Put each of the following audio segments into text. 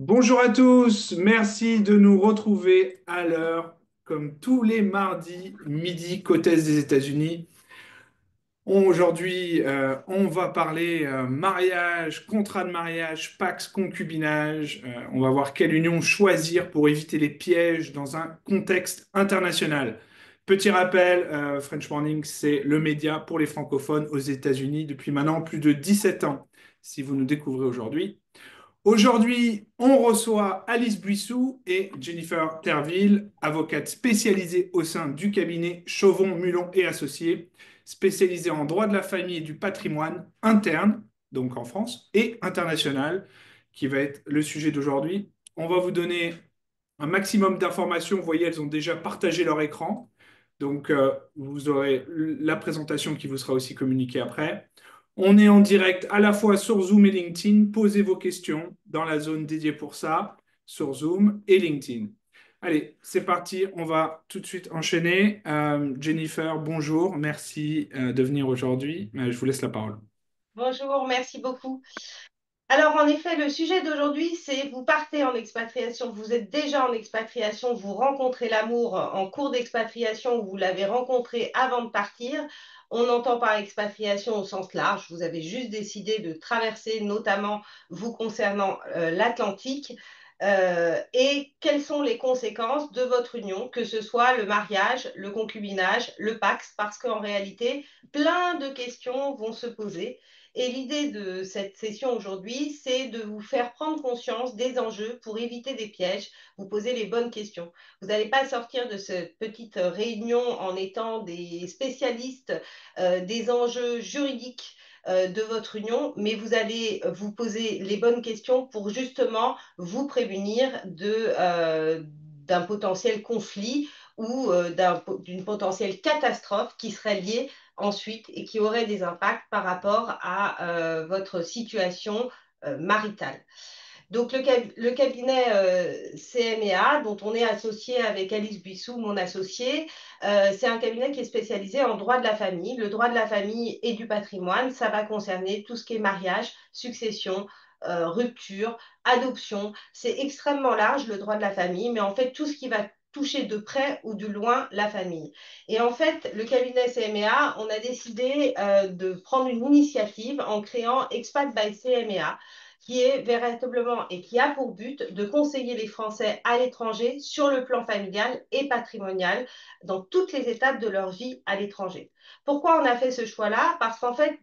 Bonjour à tous, merci de nous retrouver à l'heure, comme tous les mardis midi, côte est des États-Unis. Aujourd'hui, on va parler mariage, contrat de mariage, pax, concubinage. On va voir quelle union choisir pour éviter les pièges dans un contexte international. Petit rappel, French Morning, c'est le média pour les francophones aux États-Unis depuis maintenant plus de 17 ans. Si vous nous découvrez aujourd'hui. Aujourd'hui, on reçoit Alice Buissou et Jennifer Terville, avocates spécialisées au sein du cabinet Chauvon, Mulon et Associés, spécialisées en droit de la famille et du patrimoine interne, donc en France, et international, qui va être le sujet d'aujourd'hui. On va vous donner un maximum d'informations. Vous voyez, elles ont déjà partagé leur écran. Donc, vous aurez la présentation qui vous sera aussi communiquée après. On est en direct à la fois sur Zoom et LinkedIn. Posez vos questions dans la zone dédiée pour ça, sur Zoom et LinkedIn. Allez, c'est parti. On va tout de suite enchaîner. Jennifer, bonjour. Merci de venir aujourd'hui. Je vous laisse la parole. Bonjour, merci beaucoup. Alors, en effet, le sujet d'aujourd'hui, c'est vous partez en expatriation, vous êtes déjà en expatriation, vous rencontrez l'amour en cours d'expatriation ou vous l'avez rencontré avant de partir. On entend par expatriation au sens large, vous avez juste décidé de traverser, notamment vous concernant l'Atlantique. Et quelles sont les conséquences de votre union, que ce soit le mariage, le concubinage, le Pax, parce qu'en réalité, plein de questions vont se poser. Et l'idée de cette session aujourd'hui, c'est de vous faire prendre conscience des enjeux pour éviter des pièges, vous poser les bonnes questions. Vous n'allez pas sortir de cette petite réunion en étant des spécialistes des enjeux juridiques de votre union, mais vous allez vous poser les bonnes questions pour justement vous prémunir d'un potentiel conflit ou d'une potentielle catastrophe qui serait liée ensuite et qui aurait des impacts par rapport à votre situation maritale. Donc le cabinet CMA, dont on est associé avec Alice Buissou, mon associée, c'est un cabinet qui est spécialisé en droit de la famille. Le droit de la famille et du patrimoine, ça va concerner tout ce qui est mariage, succession, rupture, adoption. C'est extrêmement large le droit de la famille, mais en fait tout ce qui va toucher de près ou de loin la famille. Et en fait, le cabinet CMA, on a décidé de prendre une initiative en créant Expat by CMA, qui est véritablement et qui a pour but de conseiller les Français à l'étranger sur le plan familial et patrimonial dans toutes les étapes de leur vie à l'étranger. Pourquoi on a fait ce choix-là? Parce qu'en fait,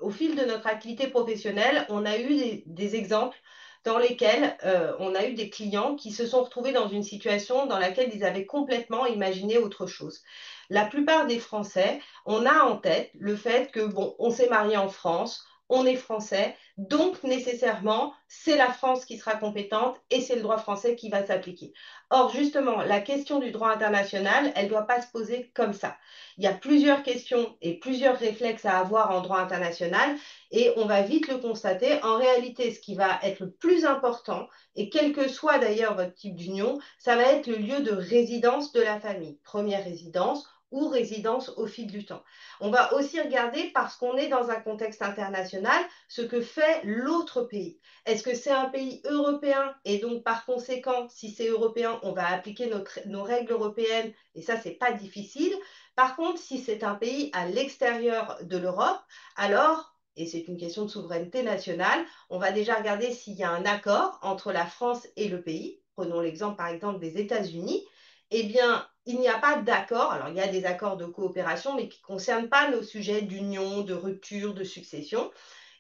au fil de notre activité professionnelle, on a eu des exemples dans lesquels on a eu des clients qui se sont retrouvés dans une situation dans laquelle ils avaient complètement imaginé autre chose. La plupart des Français, on a en tête le fait que, bon, on s'est marié en France, on est français, donc nécessairement, c'est la France qui sera compétente et c'est le droit français qui va s'appliquer. Or, justement, la question du droit international, elle ne doit pas se poser comme ça. Il y a plusieurs questions et plusieurs réflexes à avoir en droit international et on va vite le constater. En réalité, ce qui va être le plus important, et quel que soit d'ailleurs votre type d'union, ça va être le lieu de résidence de la famille. Première résidence ou résidence au fil du temps. On va aussi regarder, parce qu'on est dans un contexte international, ce que fait l'autre pays. Est-ce que c'est un pays européen et donc par conséquent, si c'est européen, on va appliquer nos règles européennes et ça, c'est pas difficile. Par contre, si c'est un pays à l'extérieur de l'Europe, alors, et c'est une question de souveraineté nationale, on va déjà regarder s'il y a un accord entre la France et le pays. Prenons l'exemple par exemple des États-Unis. Eh bien, il n'y a pas d'accord. Alors, il y a des accords de coopération, mais qui ne concernent pas nos sujets d'union, de rupture, de succession.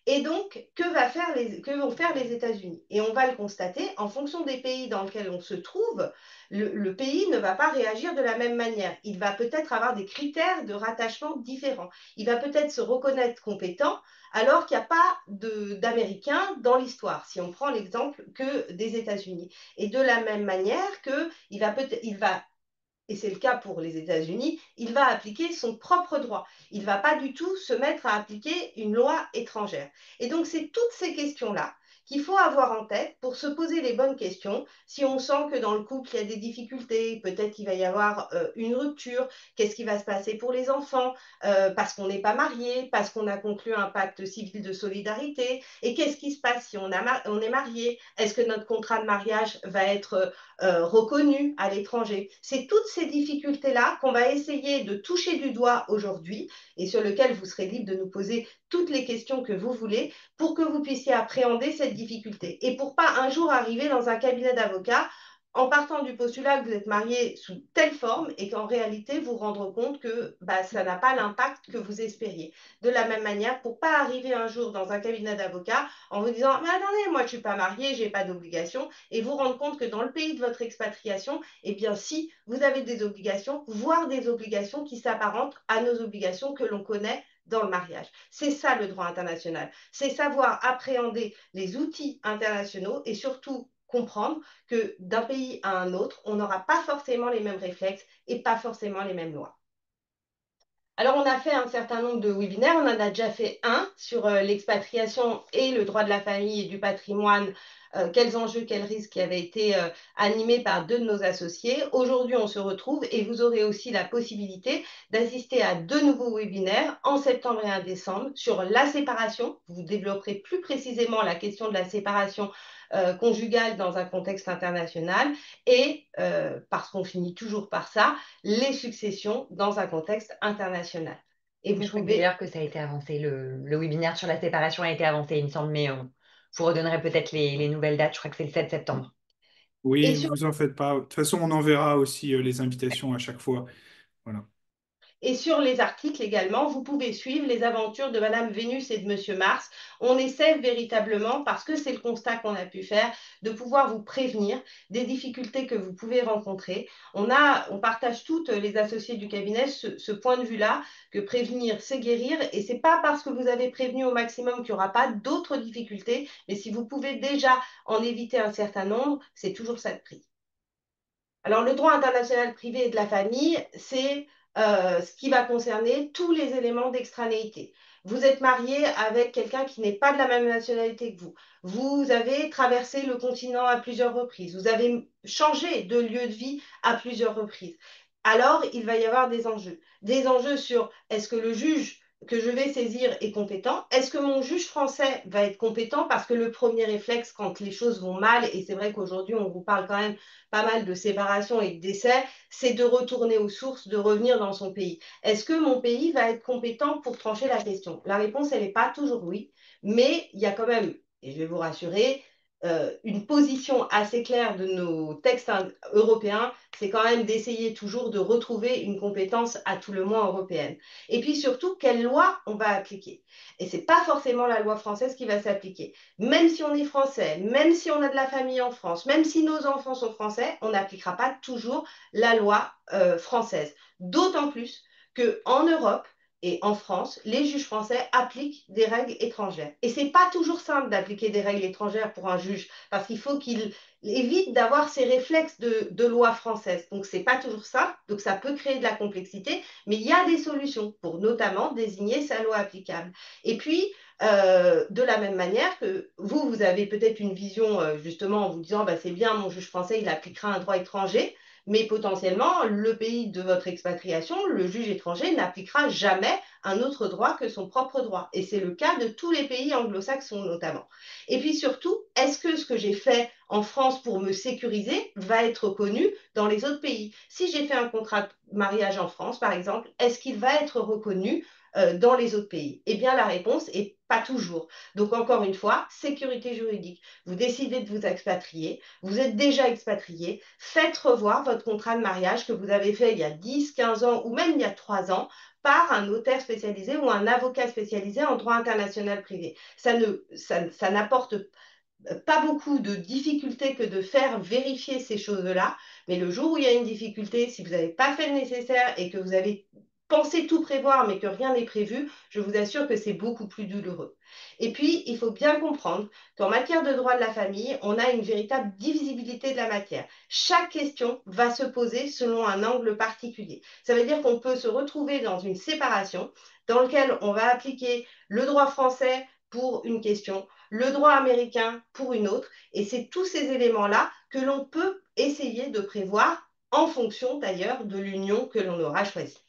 Et donc, que vont faire les États-Unis? Et on va le constater, en fonction des pays dans lesquels on se trouve, le pays ne va pas réagir de la même manière. Il va peut-être avoir des critères de rattachement différents. Il va peut-être se reconnaître compétent alors qu'il n'y a pas d'Américains dans l'histoire, si on prend l'exemple que des États-Unis. Et de la même manière il va et c'est le cas pour les États-Unis, il va appliquer son propre droit. Il ne va pas du tout se mettre à appliquer une loi étrangère. Et donc, c'est toutes ces questions-là qu'il faut avoir en tête pour se poser les bonnes questions. Si on sent que dans le couple, il y a des difficultés, peut-être qu'il va y avoir une rupture, qu'est-ce qui va se passer pour les enfants, parce qu'on n'est pas marié, parce qu'on a conclu un pacte civil de solidarité, et qu'est-ce qui se passe si on est marié, est-ce que notre contrat de mariage va être reconnu à l'étranger. C'est toutes ces difficultés-là qu'on va essayer de toucher du doigt aujourd'hui et sur lesquelles vous serez libre de nous poser toutes les questions que vous voulez pour que vous puissiez appréhender cette difficulté et pour pas un jour arriver dans un cabinet d'avocats en partant du postulat que vous êtes marié sous telle forme et qu'en réalité vous rendre compte que bah, ça n'a pas l'impact que vous espériez. De la même manière, pour pas arriver un jour dans un cabinet d'avocats en vous disant mais attendez, moi je suis pas marié, j'ai pas d'obligation, et vous rendre compte que dans le pays de votre expatriation, eh bien si vous avez des obligations, voire des obligations qui s'apparentent à nos obligations que l'on connaît dans le mariage. C'est ça le droit international. C'est savoir appréhender les outils internationaux et surtout comprendre que d'un pays à un autre, on n'aura pas forcément les mêmes réflexes et pas forcément les mêmes lois. Alors, on a fait un certain nombre de webinaires. On en a déjà fait un sur l'expatriation et le droit de la famille et du patrimoine, quels enjeux, quels risques, qui avait été animé par deux de nos associés. Aujourd'hui, on se retrouve et vous aurez aussi la possibilité d'assister à deux nouveaux webinaires en septembre et en décembre sur la séparation. Vous développerez plus précisément la question de la séparation conjugale dans un contexte international et, parce qu'on finit toujours par ça, les successions dans un contexte international. Et Je vous crois pouvez, d'ailleurs que ça a été avancé, le webinaire sur la séparation a été avancé, il me semble, mais vous redonnerez peut-être les nouvelles dates. Je crois que c'est le 7 septembre. Oui, et ne sur vous en faites pas. De toute façon, on enverra aussi les invitations à chaque fois. Voilà. Et sur les articles également, vous pouvez suivre les aventures de Madame Vénus et de Monsieur Mars. On essaie véritablement, parce que c'est le constat qu'on a pu faire, de pouvoir vous prévenir des difficultés que vous pouvez rencontrer. On partage toutes les associés du cabinet ce point de vue-là, que prévenir, c'est guérir. Et c'est pas parce que vous avez prévenu au maximum qu'il n'y aura pas d'autres difficultés, mais si vous pouvez déjà en éviter un certain nombre, c'est toujours ça de prix. Alors, le droit international privé et de la famille, c'est ce qui va concerner tous les éléments d'extranéité. Vous êtes marié avec quelqu'un qui n'est pas de la même nationalité que vous. Vous avez traversé le continent à plusieurs reprises. Vous avez changé de lieu de vie à plusieurs reprises. Alors, il va y avoir des enjeux. Des enjeux sur est-ce que le juge que je vais saisir est compétent? Est-ce que mon juge français va être compétent? Parce que le premier réflexe, quand les choses vont mal, et c'est vrai qu'aujourd'hui, on vous parle quand même pas mal de séparation et de décès, c'est de retourner aux sources, de revenir dans son pays. Est-ce que mon pays va être compétent pour trancher la question? La réponse, elle n'est pas toujours oui, mais il y a quand même, et je vais vous rassurer, une position assez claire de nos textes européens, c'est quand même d'essayer toujours de retrouver une compétence à tout le moins européenne. Et puis surtout, quelle loi on va appliquer? Et ce n'est pas forcément la loi française qui va s'appliquer. Même si on est français, même si on a de la famille en France, même si nos enfants sont français, on n'appliquera pas toujours la loi française. D'autant plus qu'en Europe et en France, les juges français appliquent des règles étrangères. Et ce n'est pas toujours simple d'appliquer des règles étrangères pour un juge, parce qu'il faut qu'il évite d'avoir ces réflexes de loi française. Donc, ce n'est pas toujours ça, donc ça peut créer de la complexité, mais il y a des solutions pour notamment désigner sa loi applicable. Et puis, de la même manière que vous avez peut-être une vision justement en vous disant bah, c'est bien, mon juge français, il appliquera un droit étranger, mais potentiellement, le pays de votre expatriation, le juge étranger n'appliquera jamais un autre droit que son propre droit. Et c'est le cas de tous les pays anglo-saxons notamment. Et puis surtout, est-ce que ce que j'ai fait en France pour me sécuriser va être reconnu dans les autres pays? Si j'ai fait un contrat de mariage en France, par exemple, est-ce qu'il va être reconnu dans les autres pays? Eh bien, la réponse est pas toujours. Donc, encore une fois, sécurité juridique. Vous décidez de vous expatrier, vous êtes déjà expatrié, faites revoir votre contrat de mariage que vous avez fait il y a 10, 15 ans ou même il y a 3 ans par un notaire spécialisé ou un avocat spécialisé en droit international privé. Ça n'apporte pas beaucoup de difficultés que de faire vérifier ces choses-là, mais le jour où il y a une difficulté, si vous n'avez pas fait le nécessaire et que vous avez pensé tout prévoir mais que rien n'est prévu, je vous assure que c'est beaucoup plus douloureux. Et puis, il faut bien comprendre qu'en matière de droit de la famille, on a une véritable divisibilité de la matière. Chaque question va se poser selon un angle particulier. Ça veut dire qu'on peut se retrouver dans une séparation dans laquelle on va appliquer le droit français pour une question, le droit américain pour une autre. Et c'est tous ces éléments-là que l'on peut essayer de prévoir en fonction d'ailleurs de l'union que l'on aura choisie.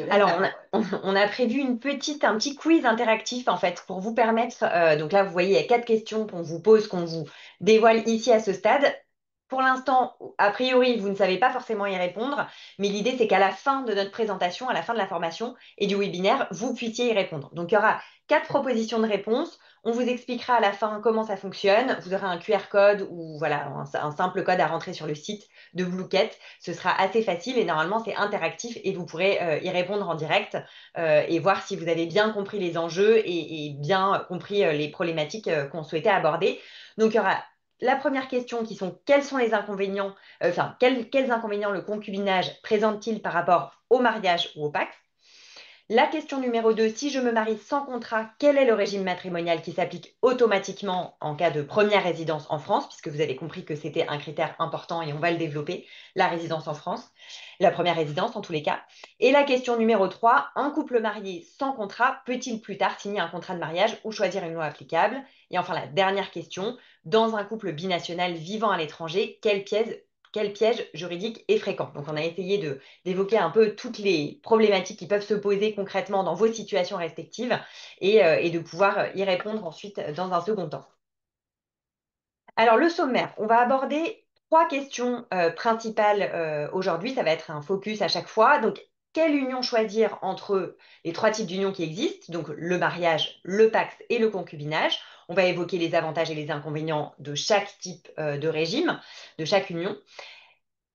Alors, on a prévu un petit quiz interactif en fait pour vous permettre. Donc là, vous voyez, il y a 4 questions qu'on vous pose, qu'on vous dévoile ici à ce stade. Pour l'instant, a priori, vous ne savez pas forcément y répondre, mais l'idée, c'est qu'à la fin de notre présentation, à la fin de la formation et du webinaire, vous puissiez y répondre. Donc, il y aura 4 propositions de réponse. On vous expliquera à la fin comment ça fonctionne. Vous aurez un QR code ou voilà, un simple code à rentrer sur le site de Bluecat. Ce sera assez facile et normalement, c'est interactif et vous pourrez y répondre en direct et voir si vous avez bien compris les enjeux et bien compris les problématiques qu'on souhaitait aborder. Donc, il y aura la première question qui sont quels sont les inconvénients, quels inconvénients le concubinage présente-t-il par rapport au mariage ou au pacte? La question numéro 2, si je me marie sans contrat, quel est le régime matrimonial qui s'applique automatiquement en cas de première résidence en France, puisque vous avez compris que c'était un critère important et on va le développer, la résidence en France, la première résidence en tous les cas. Et la question numéro 3, un couple marié sans contrat peut-il plus tard signer un contrat de mariage ou choisir une loi applicable? Et enfin la dernière question, dans un couple binational vivant à l'étranger, quel piège juridique est fréquent? Donc on a essayé d'évoquer un peu toutes les problématiques qui peuvent se poser concrètement dans vos situations respectives et de pouvoir y répondre ensuite dans un second temps. Alors, le sommaire, on va aborder 3 questions principales aujourd'hui. Ça va être un focus à chaque fois. Donc, quelle union choisir entre les 3 types d'unions qui existent, donc le mariage, le pacte et le concubinage. On va évoquer les avantages et les inconvénients de chaque type de régime, de chaque union.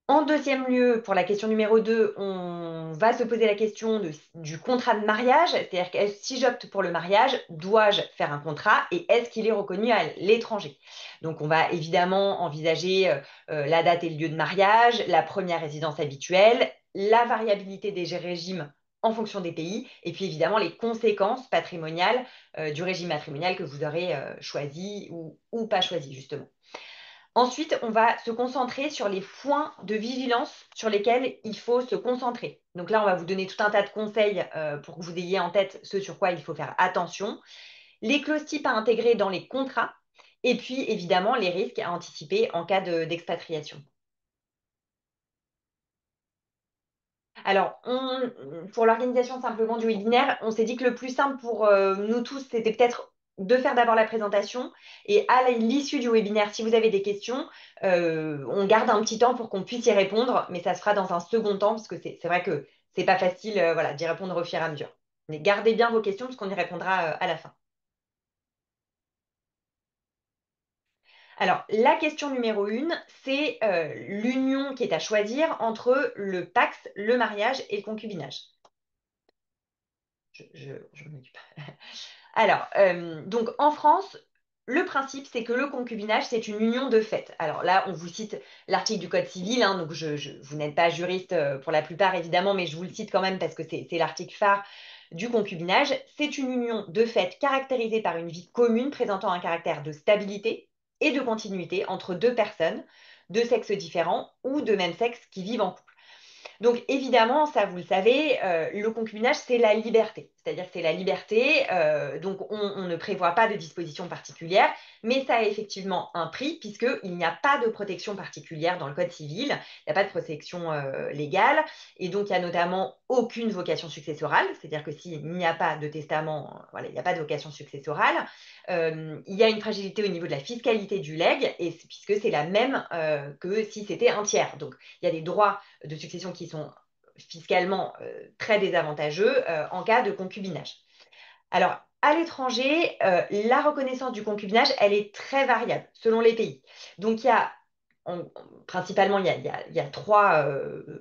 En deuxième lieu, pour la question numéro 2, on va se poser la question du contrat de mariage, c'est-à-dire que si j'opte pour le mariage, dois-je faire un contrat et est-ce qu'il est reconnu à l'étranger? Donc on va évidemment envisager la date et le lieu de mariage, la première résidence habituelle, la variabilité des régimes en fonction des pays et puis évidemment les conséquences patrimoniales du régime matrimonial que vous aurez choisi ou pas choisi justement. Ensuite, on va se concentrer sur les points de vigilance sur lesquels il faut se concentrer. Donc là, on va vous donner tout un tas de conseils pour que vous ayez en tête ce sur quoi il faut faire attention. Les clauses types à intégrer dans les contrats et puis évidemment les risques à anticiper en cas d'expatriation. Alors, pour l'organisation simplement du webinaire, on s'est dit que le plus simple pour nous tous, c'était peut-être de faire d'abord la présentation et à l'issue du webinaire, si vous avez des questions, on garde un petit temps pour qu'on puisse y répondre, mais ça se fera dans un second temps parce que c'est vrai que c'est pas facile voilà, d'y répondre au fur et à mesure. Mais gardez bien vos questions parce qu'on y répondra à la fin. Alors, la question numéro 1, c'est l'union qui est à choisir entre le pacte, le mariage et le concubinage. Je m'en occupe. Alors, donc en France, le principe, c'est que le concubinage, c'est une union de fait. Alors là, on vous cite l'article du Code civil, hein, donc vous n'êtes pas juriste pour la plupart, évidemment, mais je vous le cite quand même parce que c'est l'article phare du concubinage. C'est une union de fait caractérisée par une vie commune présentant un caractère de stabilité et de continuité entre 2 personnes de sexes différents ou de même sexe qui vivent en couple. Donc évidemment, ça vous le savez, le concubinage, c'est la liberté. C'est-à-dire que c'est la liberté, donc on ne prévoit pas de dispositions particulières, mais ça a effectivement un prix puisqu'il n'y a pas de protection particulière dans le Code civil, il n'y a pas de protection légale, et donc il n'y a notamment aucune vocation successorale, c'est-à-dire que s'il n'y a pas de testament, voilà, il n'y a pas de vocation successorale. Il y a une fragilité au niveau de la fiscalité du legs, puisque c'est la même que si c'était un tiers. Donc il y a des droits de succession qui sont fiscalement très désavantageux en cas de concubinage. Alors, à l'étranger, la reconnaissance du concubinage, elle est très variable selon les pays. Donc, il y a principalement, il y a 3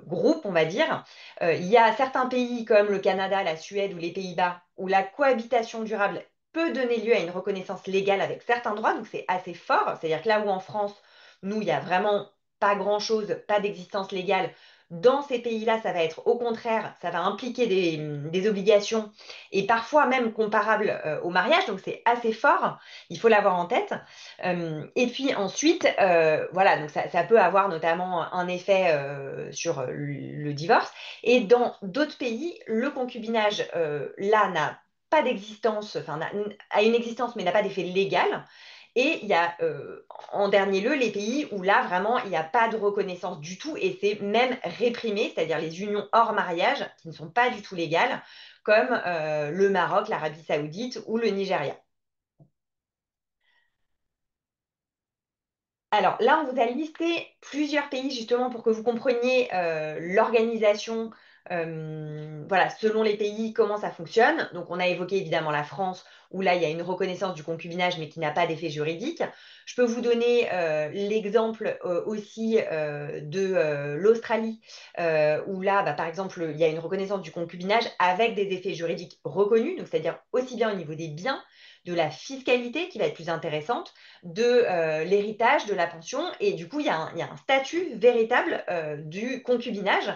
groupes, on va dire. Il y a certains pays comme le Canada, la Suède ou les Pays-Bas où la cohabitation durable peut donner lieu à une reconnaissance légale avec certains droits, donc c'est assez fort. C'est-à-dire que là où en France, nous, il n'y a vraiment pas grand-chose, pas d'existence légale, dans ces pays-là, ça va être au contraire, ça va impliquer des obligations et parfois même comparables au mariage, donc c'est assez fort, il faut l'avoir en tête. Et puis ensuite, voilà, donc ça peut avoir notamment un effet sur le divorce. Et dans d'autres pays, le concubinage, là, n'a pas d'existence, enfin, a une existence mais n'a pas d'effet légal. Et il y a en dernier lieu les pays où là vraiment il n'y a pas de reconnaissance du tout et c'est même réprimé, c'est-à-dire les unions hors mariage qui ne sont pas du tout légales, comme le Maroc, l'Arabie Saoudite ou le Nigeria. Alors là, on vous a listé plusieurs pays justement pour que vous compreniez l'organisation, voilà, selon les pays, comment ça fonctionne. Donc on a évoqué évidemment la France, où là, il y a une reconnaissance du concubinage, mais qui n'a pas d'effet juridique. Je peux vous donner l'exemple aussi de l'Australie, où là, bah, par exemple, il y a une reconnaissance du concubinage avec des effets juridiques reconnus, donc c'est-à-dire aussi bien au niveau des biens, de la fiscalité qui va être plus intéressante de l'héritage, de la pension. Et du coup, il y a un statut véritable du concubinage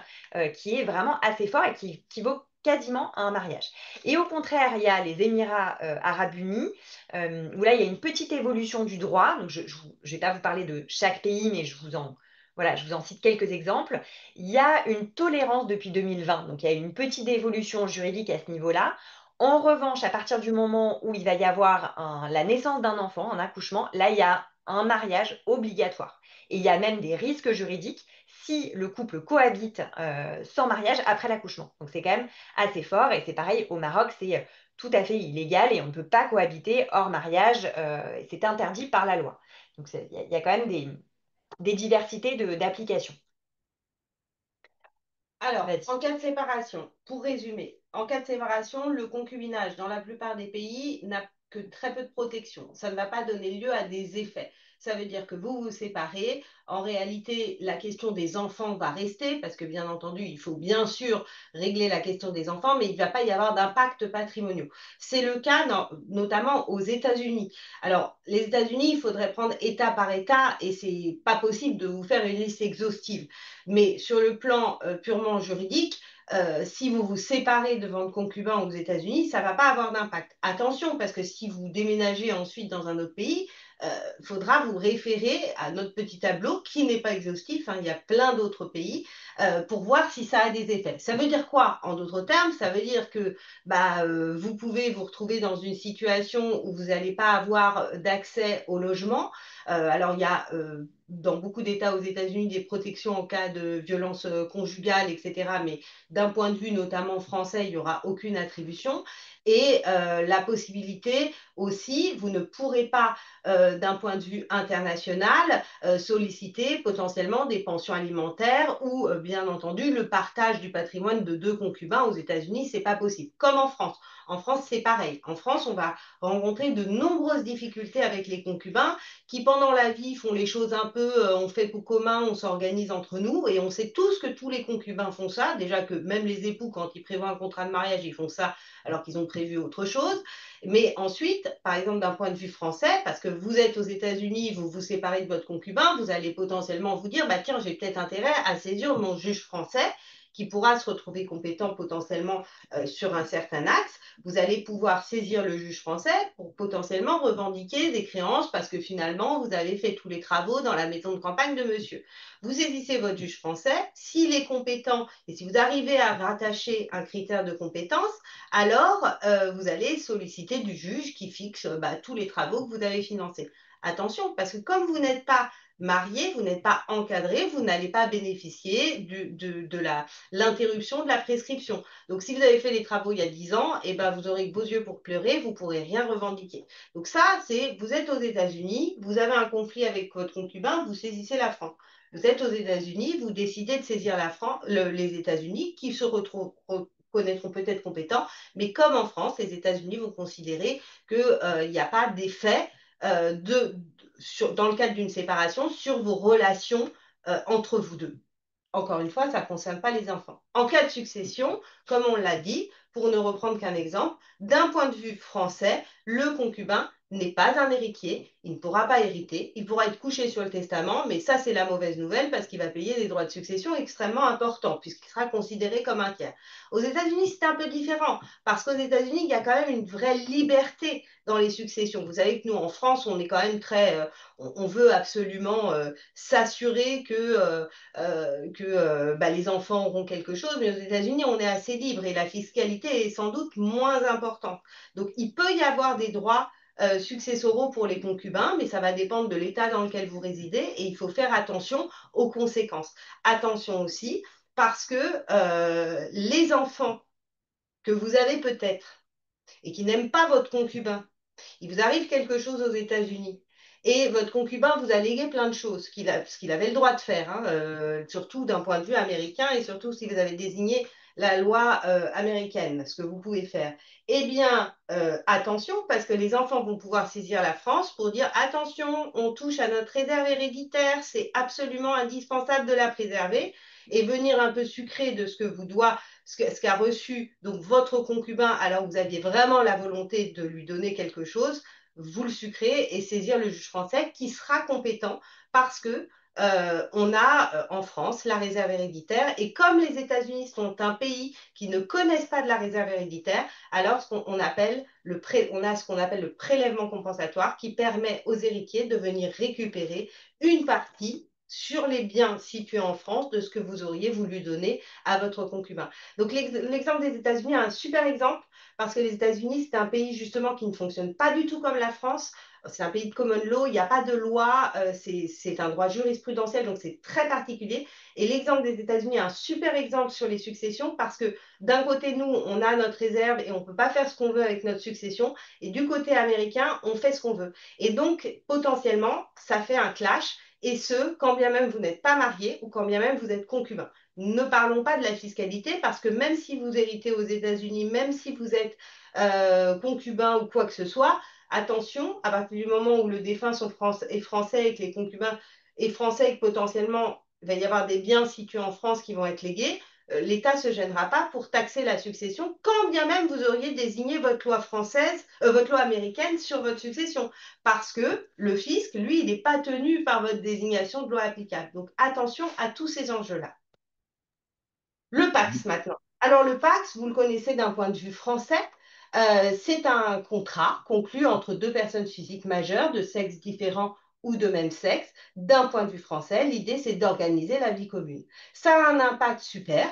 qui est vraiment assez fort et qui vaut quasiment à un mariage. Et au contraire, il y a les Émirats arabes unis, où là, il y a une petite évolution du droit. Donc, je ne vais pas vous parler de chaque pays, mais voilà, je vous en cite quelques exemples. Il y a une tolérance depuis 2020, donc il y a une petite évolution juridique à ce niveau-là. En revanche, à partir du moment où il va y avoir la naissance d'un enfant, un accouchement, là, il y a un mariage obligatoire. Et il y a même des risques juridiques si le couple cohabite sans mariage après l'accouchement. Donc c'est quand même assez fort. Et c'est pareil, au Maroc, c'est tout à fait illégal et on ne peut pas cohabiter hors mariage. C'est interdit par la loi. Donc il y a quand même des diversités d'applications. Alors, Vas-y. en cas de séparation, pour résumer, en cas de séparation, le concubinage dans la plupart des pays n'a que très peu de protection. Ça ne va pas donner lieu à des effets. Ça veut dire que vous vous séparez. En réalité, la question des enfants va rester parce que bien entendu, il faut bien sûr régler la question des enfants, mais il ne va pas y avoir d'impact patrimoniaux. C'est le cas notamment aux États-Unis. Alors, les États-Unis, il faudrait prendre État par État et c'est pas possible de vous faire une liste exhaustive. Mais sur le plan purement juridique, si vous vous séparez de votre concubin aux États-Unis, ça ne va pas avoir d'impact. Attention, parce que si vous déménagez ensuite dans un autre pays, il faudra vous référer à notre petit tableau qui n'est pas exhaustif, hein, il y a plein d'autres pays, pour voir si ça a des effets. Ça veut dire quoi? En d'autres termes, ça veut dire que bah, vous pouvez vous retrouver dans une situation où vous n'allez pas avoir d'accès au logement. Alors, il y a dans beaucoup d'États aux États-Unis des protections en cas de violence conjugale, etc. Mais d'un point de vue notamment français, il n'y aura aucune attribution. Et la possibilité aussi, vous ne pourrez pas, d'un point de vue international, solliciter potentiellement des pensions alimentaires ou, bien entendu, le partage du patrimoine de deux concubins aux États-Unis, c'est pas possible. Comme en France. En France, c'est pareil. En France, on va rencontrer de nombreuses difficultés avec les concubins qui, pendant la vie, font les choses un peu, on fait coup commun, on s'organise entre nous, et on sait tous que tous les concubins font ça, déjà que même les époux, quand ils prévoient un contrat de mariage, ils font ça alors qu'ils ont prévu autre chose. Mais ensuite, par exemple, d'un point de vue français, parce que vous êtes aux États-Unis, vous vous séparez de votre concubin, vous allez potentiellement vous dire, bah tiens, j'ai peut-être intérêt à saisir mon juge français qui pourra se retrouver compétent potentiellement sur un certain axe. Vous allez pouvoir saisir le juge français pour potentiellement revendiquer des créances parce que finalement, vous avez fait tous les travaux dans la maison de campagne de monsieur. Vous saisissez votre juge français. S'il est compétent et si vous arrivez à rattacher un critère de compétence, alors vous allez solliciter du juge qui fixe tous les travaux que vous avez financés. Attention, parce que comme vous n'êtes pas marié, vous n'êtes pas encadré, vous n'allez pas bénéficier de l'interruption de la prescription. Donc, si vous avez fait les travaux il y a 10 ans, eh ben, vous aurez que vos yeux pour pleurer, vous ne pourrez rien revendiquer. Donc, ça, c'est, vous êtes aux États-Unis, vous avez un conflit avec votre concubin, vous saisissez la France. Vous êtes aux États-Unis, vous décidez de saisir les États-Unis qui se reconnaîtront peut-être compétents, mais comme en France, les États-Unis vont considérer qu'il n'y a pas d'effet dans le cadre d'une séparation sur vos relations entre vous deux. Encore une fois, ça ne concerne pas les enfants. En cas de succession, comme on l'a dit, pour ne reprendre qu'un exemple, d'un point de vue français, le concubin n'est pas un héritier, il ne pourra pas hériter, il pourra être couché sur le testament, mais ça c'est la mauvaise nouvelle parce qu'il va payer des droits de succession extrêmement importants puisqu'il sera considéré comme un tiers. Aux États-Unis, c'est un peu différent parce qu'aux États-Unis, il y a quand même une vraie liberté dans les successions. Vous savez que nous, en France, on est quand même très... on veut absolument s'assurer que les enfants auront quelque chose, mais aux États-Unis, on est assez libre et la fiscalité est sans doute moins importante. Donc, il peut y avoir des droits successoraux pour les concubins, mais ça va dépendre de l'état dans lequel vous résidez et il faut faire attention aux conséquences. Attention aussi, parce que les enfants que vous avez peut-être et qui n'aiment pas votre concubin, il vous arrive quelque chose aux États-Unis et votre concubin vous a légué plein de choses, ce qu'il avait le droit de faire, hein, surtout d'un point de vue américain et surtout si vous avez désigné la loi américaine, ce que vous pouvez faire. Eh bien, attention, parce que les enfants vont pouvoir saisir la France pour dire attention, on touche à notre réserve héréditaire, c'est absolument indispensable de la préserver et venir un peu sucrer de ce que vous doit ce qu'a reçu donc votre concubin alors que vous aviez vraiment la volonté de lui donner quelque chose, vous le sucrez et saisir le juge français qui sera compétent parce que on a en France la réserve héréditaire et comme les États-Unis sont un pays qui ne connaissent pas de la réserve héréditaire, alors on a ce qu'on appelle le prélèvement compensatoire qui permet aux héritiers de venir récupérer une partie sur les biens situés en France de ce que vous auriez voulu donner à votre concubin. Donc l'exemple des États-Unis est un super exemple parce que les États-Unis, c'est un pays justement qui ne fonctionne pas du tout comme la France. C'est un pays de common law, il n'y a pas de loi, c'est un droit jurisprudentiel, donc c'est très particulier. Et l'exemple des États-Unis est un super exemple sur les successions parce que d'un côté, nous, on a notre réserve et on ne peut pas faire ce qu'on veut avec notre succession. Et du côté américain, on fait ce qu'on veut. Et donc, potentiellement, ça fait un clash. Et ce, quand bien même vous n'êtes pas marié ou quand bien même vous êtes concubin. Ne parlons pas de la fiscalité parce que même si vous héritez aux États-Unis, même si vous êtes concubin ou quoi que ce soit, attention, à partir du moment où le défunt est français et que les concubins est français et que potentiellement il va y avoir des biens situés en France qui vont être légués, l'État ne se gênera pas pour taxer la succession, quand bien même vous auriez désigné votre loi française, votre loi américaine sur votre succession. Parce que le fisc, lui, il n'est pas tenu par votre désignation de loi applicable. Donc attention à tous ces enjeux-là. Le Pax maintenant. Alors le Pax, vous le connaissez d'un point de vue français, c'est un contrat conclu entre deux personnes physiques majeures de sexe différent ou de même sexe. D'un point de vue français, l'idée c'est d'organiser la vie commune. Ça a un impact super,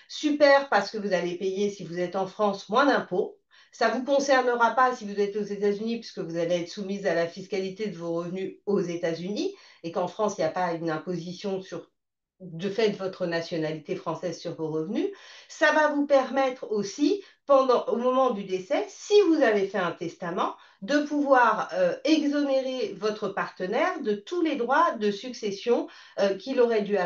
super parce que vous allez payer si vous êtes en France moins d'impôts. Ça ne vous concernera pas si vous êtes aux États-Unis puisque vous allez être soumise à la fiscalité de vos revenus aux États-Unis et qu'en France, il n'y a pas une imposition sur de fait votre nationalité française sur vos revenus. Ça va vous permettre aussi, au moment du décès, si vous avez fait un testament, de pouvoir exonérer votre partenaire de tous les droits de succession qu'il aurait dû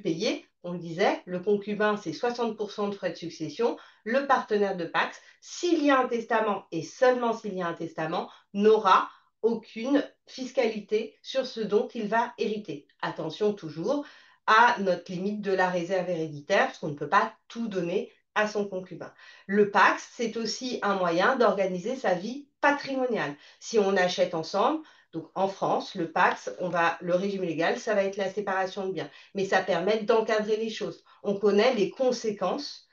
payer. On le disait, le concubin, c'est 60% de frais de succession. Le partenaire de Pax, s'il y a un testament, et seulement s'il y a un testament, n'aura aucune fiscalité sur ce dont il va hériter. Attention toujours à notre limite de la réserve héréditaire, parce qu'on ne peut pas tout donner à son concubin. Le Pax, c'est aussi un moyen d'organiser sa vie patrimoniale. Si on achète ensemble, donc en France, le Pax, le régime légal, ça va être la séparation de biens. Mais ça permet d'encadrer les choses. On connaît les conséquences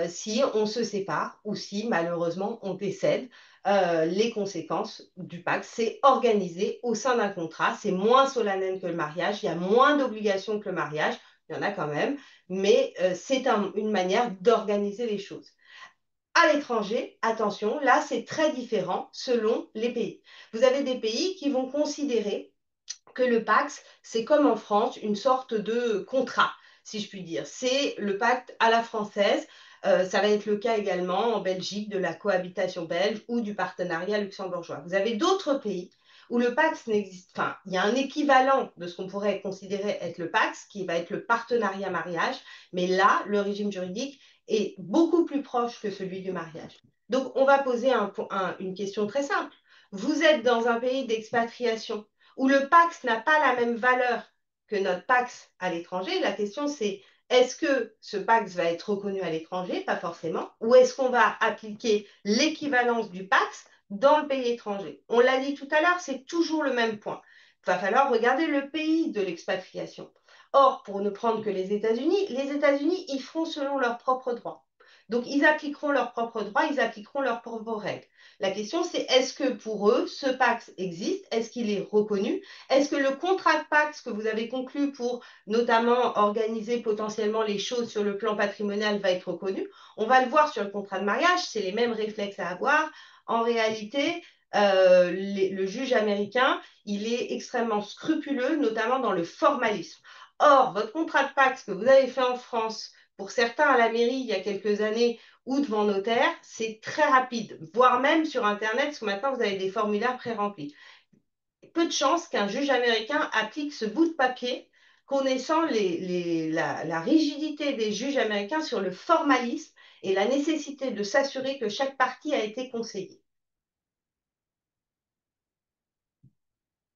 si on se sépare ou si malheureusement on décède les conséquences du pacte. C'est organisé au sein d'un contrat, c'est moins solennel que le mariage, il y a moins d'obligations que le mariage, il y en a quand même, mais c'est une manière d'organiser les choses. À l'étranger, attention, là c'est très différent selon les pays. Vous avez des pays qui vont considérer que le Pax, c'est comme en France, une sorte de contrat, si je puis dire. C'est le pacte à la française. Ça va être le cas également en Belgique de la cohabitation belge ou du partenariat luxembourgeois. Vous avez d'autres pays où le Pax n'existe, enfin, il y a un équivalent de ce qu'on pourrait considérer être le Pax, qui va être le partenariat mariage, mais là, le régime juridique est beaucoup plus proche que celui du mariage. Donc, on va poser une question très simple. Vous êtes dans un pays d'expatriation où le Pax n'a pas la même valeur que notre Pax à l'étranger. La question c'est est-ce que ce Pax va être reconnu à l'étranger? Pas forcément. Ou est-ce qu'on va appliquer l'équivalence du Pax dans le pays étranger. On l'a dit tout à l'heure, c'est toujours le même point. Il va falloir regarder le pays de l'expatriation. Or, pour ne prendre que les États-Unis, ils feront selon leurs propres droits. Donc, ils appliqueront leurs propres droits, ils appliqueront leurs propres règles. La question, c'est est-ce que pour eux, ce Pacs existe? Est-ce qu'il est reconnu? Est-ce que le contrat de Pacs que vous avez conclu pour notamment organiser potentiellement les choses sur le plan patrimonial va être reconnu? On va le voir sur le contrat de mariage, c'est les mêmes réflexes à avoir. En réalité, le juge américain, il est extrêmement scrupuleux, notamment dans le formalisme. Or, votre contrat de Pacs que vous avez fait en France, pour certains à la mairie il y a quelques années ou devant notaire, c'est très rapide, voire même sur Internet, parce que maintenant vous avez des formulaires pré-remplis. Peu de chances qu'un juge américain applique ce bout de papier, connaissant la rigidité des juges américains sur le formalisme et la nécessité de s'assurer que chaque partie a été conseillée.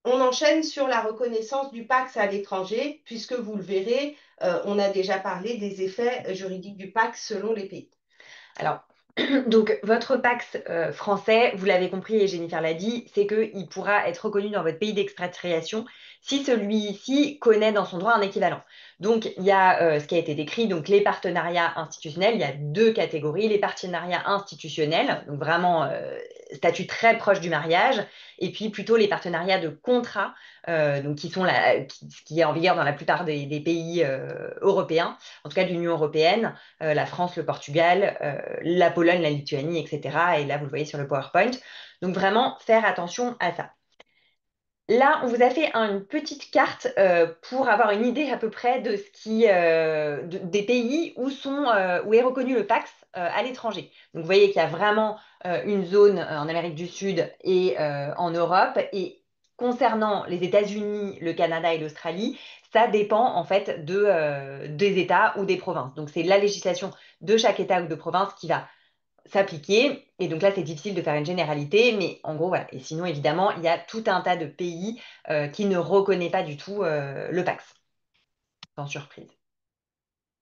On enchaîne sur la reconnaissance du Pacs à l'étranger, puisque vous le verrez, on a déjà parlé des effets juridiques du Pacs selon les pays. Alors, donc, votre Pacs français, vous l'avez compris et Jennifer l'a dit, c'est qu'il pourra être reconnu dans votre pays d'expatriation si celui-ci connaît dans son droit un équivalent. Donc, il y a ce qui a été décrit, donc les partenariats institutionnels, il y a deux catégories, les partenariats institutionnels, donc vraiment statut très proche du mariage, et puis plutôt les partenariats de contrat, donc qui est en vigueur dans la plupart des pays européens, en tout cas de l'Union européenne, la France, le Portugal, la Pologne, la Lituanie, etc. Et là, vous le voyez sur le PowerPoint. Donc vraiment, faire attention à ça. Là, on vous a fait une petite carte pour avoir une idée à peu près de des pays où est reconnu le Pacs à l'étranger. Donc, vous voyez qu'il y a vraiment une zone en Amérique du Sud et en Europe. Et concernant les États-Unis, le Canada et l'Australie, ça dépend en fait des États ou des provinces. Donc, c'est la législation de chaque État ou de province qui va s'appliquer. Et donc là, c'est difficile de faire une généralité, mais en gros, voilà. Et sinon, évidemment, il y a tout un tas de pays qui ne reconnaissent pas du tout le Pacs, sans surprise.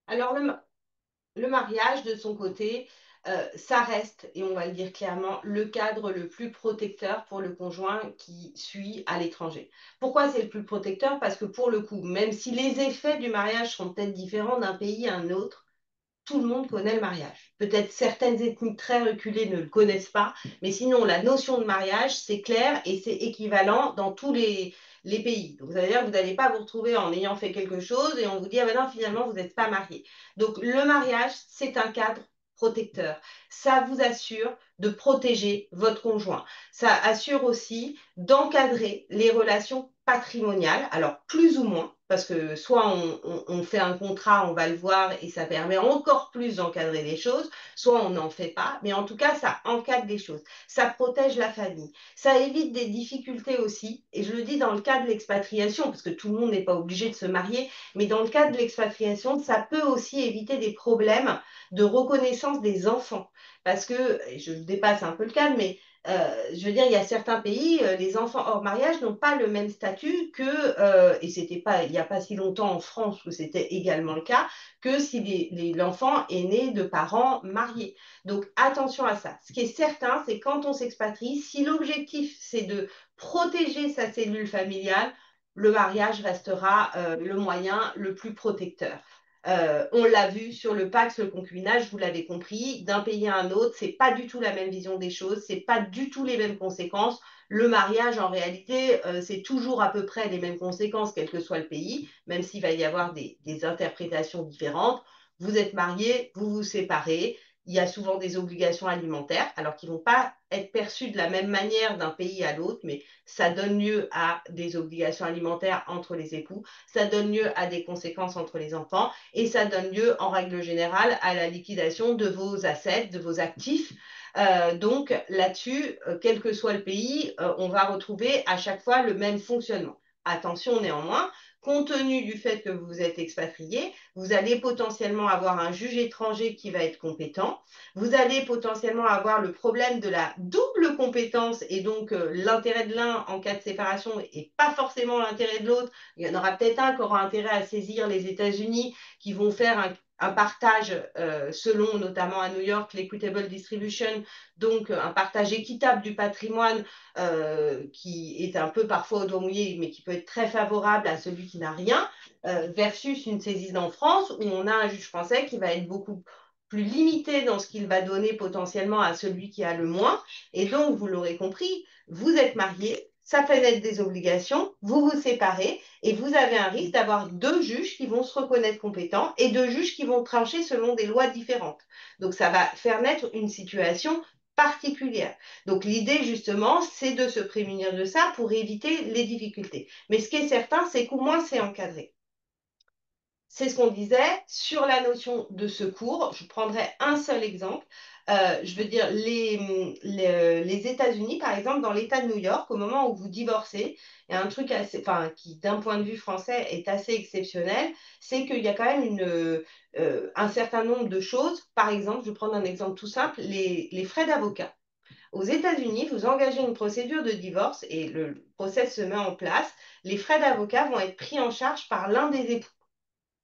Alors, le mariage, de son côté, ça reste, et on va le dire clairement, le cadre le plus protecteur pour le conjoint qui suit à l'étranger. Pourquoi c'est le plus protecteur? Parce que pour le coup, même si les effets du mariage sont peut-être différents d'un pays à un autre, tout le monde connaît le mariage. Peut-être certaines ethnies très reculées ne le connaissent pas, mais sinon, la notion de mariage, c'est clair et c'est équivalent dans tous les pays. Donc, ça veut dire que vous n'allez pas vous retrouver en ayant fait quelque chose et on vous dit, ah ben non, finalement, vous n'êtes pas marié. Donc, le mariage, c'est un cadre protecteur. Ça vous assure de protéger votre conjoint. Ça assure aussi d'encadrer les relations patrimoniales, alors plus ou moins, parce que soit on fait un contrat, on va le voir et ça permet encore plus d'encadrer les choses, soit on n'en fait pas, mais en tout cas, ça encadre les choses. Ça protège la famille. Ça évite des difficultés aussi, et je le dis dans le cas de l'expatriation, parce que tout le monde n'est pas obligé de se marier, mais dans le cas de l'expatriation, ça peut aussi éviter des problèmes de reconnaissance des enfants. Parce que, et je dépasse un peu le cadre, mais je veux dire, il y a certains pays, les enfants hors mariage n'ont pas le même statut que, et c'était pas, il n'y a pas si longtemps en France où c'était également le cas, que si l'enfant est né de parents mariés. Donc attention à ça. Ce qui est certain, c'est quand on s'expatrie, si l'objectif c'est de protéger sa cellule familiale, le mariage restera le moyen le plus protecteur. On l'a vu sur le Pacs, le concubinage, vous l'avez compris, d'un pays à un autre, c'est pas du tout la même vision des choses, c'est pas du tout les mêmes conséquences. Le mariage, en réalité, c'est toujours à peu près les mêmes conséquences, quel que soit le pays, même s'il va y avoir des interprétations différentes. Vous êtes marié, vous vous séparez, il y a souvent des obligations alimentaires, alors qu'ils ne vont pas être perçus de la même manière d'un pays à l'autre, mais ça donne lieu à des obligations alimentaires entre les époux, ça donne lieu à des conséquences entre les enfants, et ça donne lieu, en règle générale, à la liquidation de vos assets, de vos actifs. Donc là-dessus, quel que soit le pays, on va retrouver à chaque fois le même fonctionnement. Attention néanmoins, compte tenu du fait que vous êtes expatrié, vous allez potentiellement avoir un juge étranger qui va être compétent, vous allez potentiellement avoir le problème de la double compétence et donc l'intérêt de l'un en cas de séparation et pas forcément l'intérêt de l'autre. Il y en aura peut-être un qui aura intérêt à saisir les États-Unis qui vont faire un partage selon notamment à New York l'Equitable Distribution, donc un partage équitable du patrimoine qui est un peu parfois au doigt mouillé, mais qui peut être très favorable à celui qui n'a rien, versus une saisine en France où on a un juge français qui va être beaucoup plus limité dans ce qu'il va donner potentiellement à celui qui a le moins. Et donc, vous l'aurez compris, vous êtes marié, ça fait naître des obligations, vous vous séparez et vous avez un risque d'avoir deux juges qui vont se reconnaître compétents et deux juges qui vont trancher selon des lois différentes. Donc, ça va faire naître une situation particulière. Donc l'idée justement, c'est de se prémunir de ça pour éviter les difficultés. Mais ce qui est certain, c'est qu'au moins c'est encadré. C'est ce qu'on disait sur la notion de secours. Je prendrai un seul exemple. Je veux dire, les États-Unis, par exemple, dans l'État de New York, au moment où vous divorcez, il y a un truc assez, enfin, qui, d'un point de vue français, est assez exceptionnel, c'est qu'il y a quand même un certain nombre de choses. Par exemple, je vais prendre un exemple tout simple, les frais d'avocat. Aux États-Unis, vous engagez une procédure de divorce et le procès se met en place. Les frais d'avocat vont être pris en charge par l'un des époux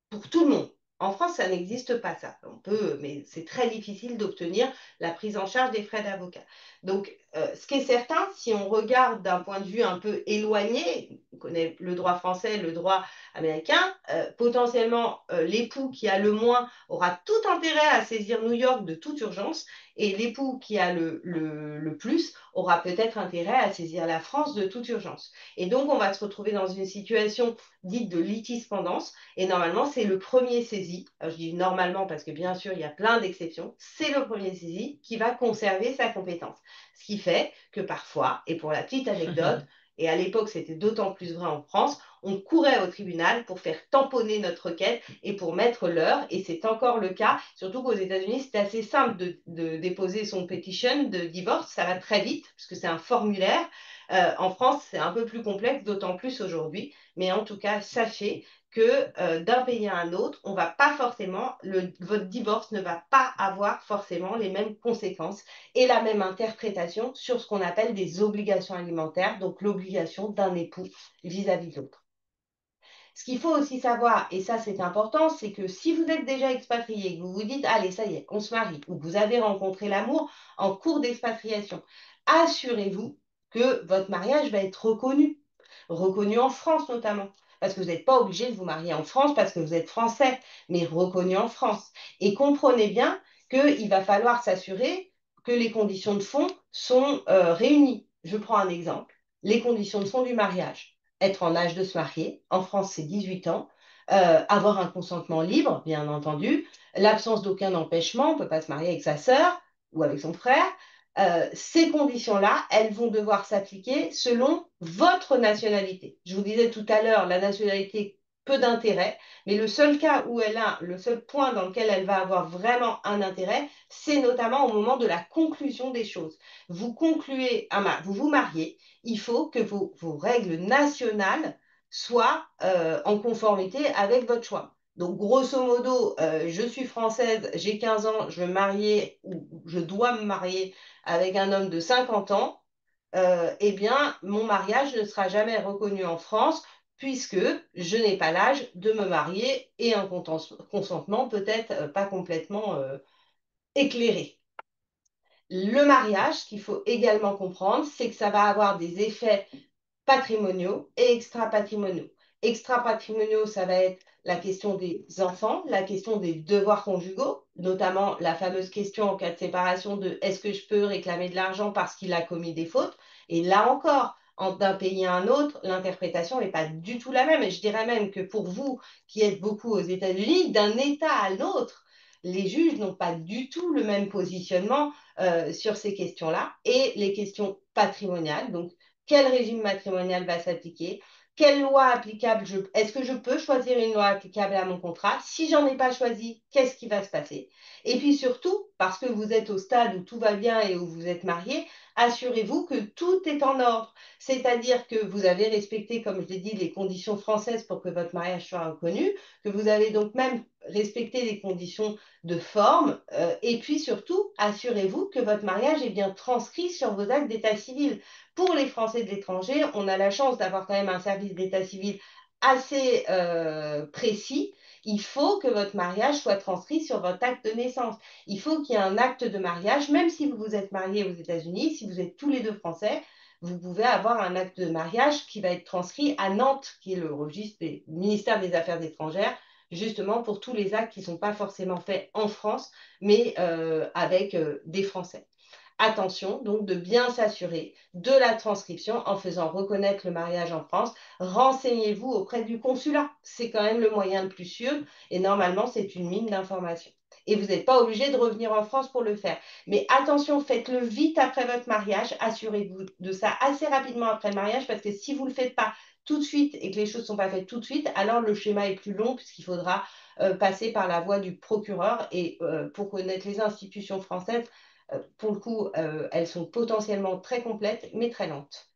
pour tout le monde. En France, ça n'existe pas ça. On peut, mais c'est très difficile d'obtenir la prise en charge des frais d'avocat. Donc, ce qui est certain, si on regarde d'un point de vue un peu éloigné, on connaît le droit français, le droit américain, potentiellement l'époux qui a le moins aura tout intérêt à saisir New York de toute urgence et l'époux qui a le plus aura peut-être intérêt à saisir la France de toute urgence. Et donc, on va se retrouver dans une situation dite de litispendance et normalement, c'est le premier saisi. Alors, je dis normalement parce que bien sûr, il y a plein d'exceptions. C'est le premier saisi qui va conserver sa compétence. Ce qui fait que parfois, et pour la petite anecdote, et à l'époque, c'était d'autant plus vrai en France, on courait au tribunal pour faire tamponner notre requête et pour mettre l'heure. Et c'est encore le cas, surtout qu'aux États-Unis, c'est assez simple de déposer son petition de divorce. Ça va très vite, puisque c'est un formulaire. En France, c'est un peu plus complexe, d'autant plus aujourd'hui. Mais en tout cas, sachez que d'un pays à un autre, on va pas forcément, votre divorce ne va pas avoir forcément les mêmes conséquences et la même interprétation sur ce qu'on appelle des obligations alimentaires, donc l'obligation d'un époux vis-à-vis de l'autre. Ce qu'il faut aussi savoir, et ça c'est important, c'est que si vous êtes déjà expatrié, que vous vous dites, allez, ça y est, on se marie, ou que vous avez rencontré l'amour en cours d'expatriation, assurez-vous que votre mariage va être reconnu en France notamment. Parce que vous n'êtes pas obligé de vous marier en France parce que vous êtes français, mais reconnu en France. Et comprenez bien qu'il va falloir s'assurer que les conditions de fond sont réunies. Je prends un exemple. Les conditions de fond du mariage. Être en âge de se marier. En France, c'est 18 ans. Avoir un consentement libre, bien entendu. L'absence d'aucun empêchement. On ne peut pas se marier avec sa sœur ou avec son frère. Ces conditions-là, elles vont devoir s'appliquer selon votre nationalité. Je vous disais tout à l'heure, la nationalité peu d'intérêt, mais le seul cas où le seul point dans lequel elle va avoir vraiment un intérêt, c'est notamment au moment de la conclusion des choses. Vous concluez, vous vous mariez, il faut que vos règles nationales soient en conformité avec votre choix. Donc, grosso modo, je suis française, j'ai 15 ans, je veux me marier ou je dois me marier avec un homme de 50 ans, eh bien, mon mariage ne sera jamais reconnu en France puisque je n'ai pas l'âge de me marier et un consentement peut-être pas complètement éclairé. Le mariage, ce qu'il faut également comprendre, c'est que ça va avoir des effets patrimoniaux et extra-patrimoniaux. Extra-patrimoniaux, ça va être la question des enfants, la question des devoirs conjugaux, notamment la fameuse question en cas de séparation de est-ce que je peux réclamer de l'argent parce qu'il a commis des fautes? Et là encore, d'un pays à un autre, l'interprétation n'est pas du tout la même. Et je dirais même que pour vous qui êtes beaucoup aux États-Unis, d'un État à l'autre, les juges n'ont pas du tout le même positionnement sur ces questions-là et les questions patrimoniales. Donc, quel régime matrimonial va s'appliquer, quelle loi applicable, est-ce que je peux choisir une loi applicable à mon contrat? Si j'en ai pas choisi, qu'est-ce qui va se passer? Et puis surtout, parce que vous êtes au stade où tout va bien et où vous êtes marié, assurez-vous que tout est en ordre. C'est-à-dire que vous avez respecté, comme je l'ai dit, les conditions françaises pour que votre mariage soit reconnu, que vous avez donc même respecté les conditions de forme, et puis surtout, assurez-vous que votre mariage est bien transcrit sur vos actes d'état civil. Pour les Français de l'étranger, on a la chance d'avoir quand même un service d'état civil assez précis. Il faut que votre mariage soit transcrit sur votre acte de naissance. Il faut qu'il y ait un acte de mariage, même si vous vous êtes mariés aux États-Unis, si vous êtes tous les deux français, vous pouvez avoir un acte de mariage qui va être transcrit à Nantes, qui est le registre du ministère des Affaires étrangères, justement pour tous les actes qui ne sont pas forcément faits en France, mais avec des Français. Attention donc de bien s'assurer de la transcription en faisant reconnaître le mariage en France. Renseignez-vous auprès du consulat. C'est quand même le moyen le plus sûr et normalement c'est une mine d'informations. Et vous n'êtes pas obligé de revenir en France pour le faire. Mais attention, faites-le vite après votre mariage. Assurez-vous de ça assez rapidement après le mariage parce que si vous ne le faites pas tout de suite et que les choses ne sont pas faites tout de suite, alors le schéma est plus long puisqu'il faudra passer par la voie du procureur. Et pour connaître les institutions françaises, pour le coup, elles sont potentiellement très complètes, mais très lentes.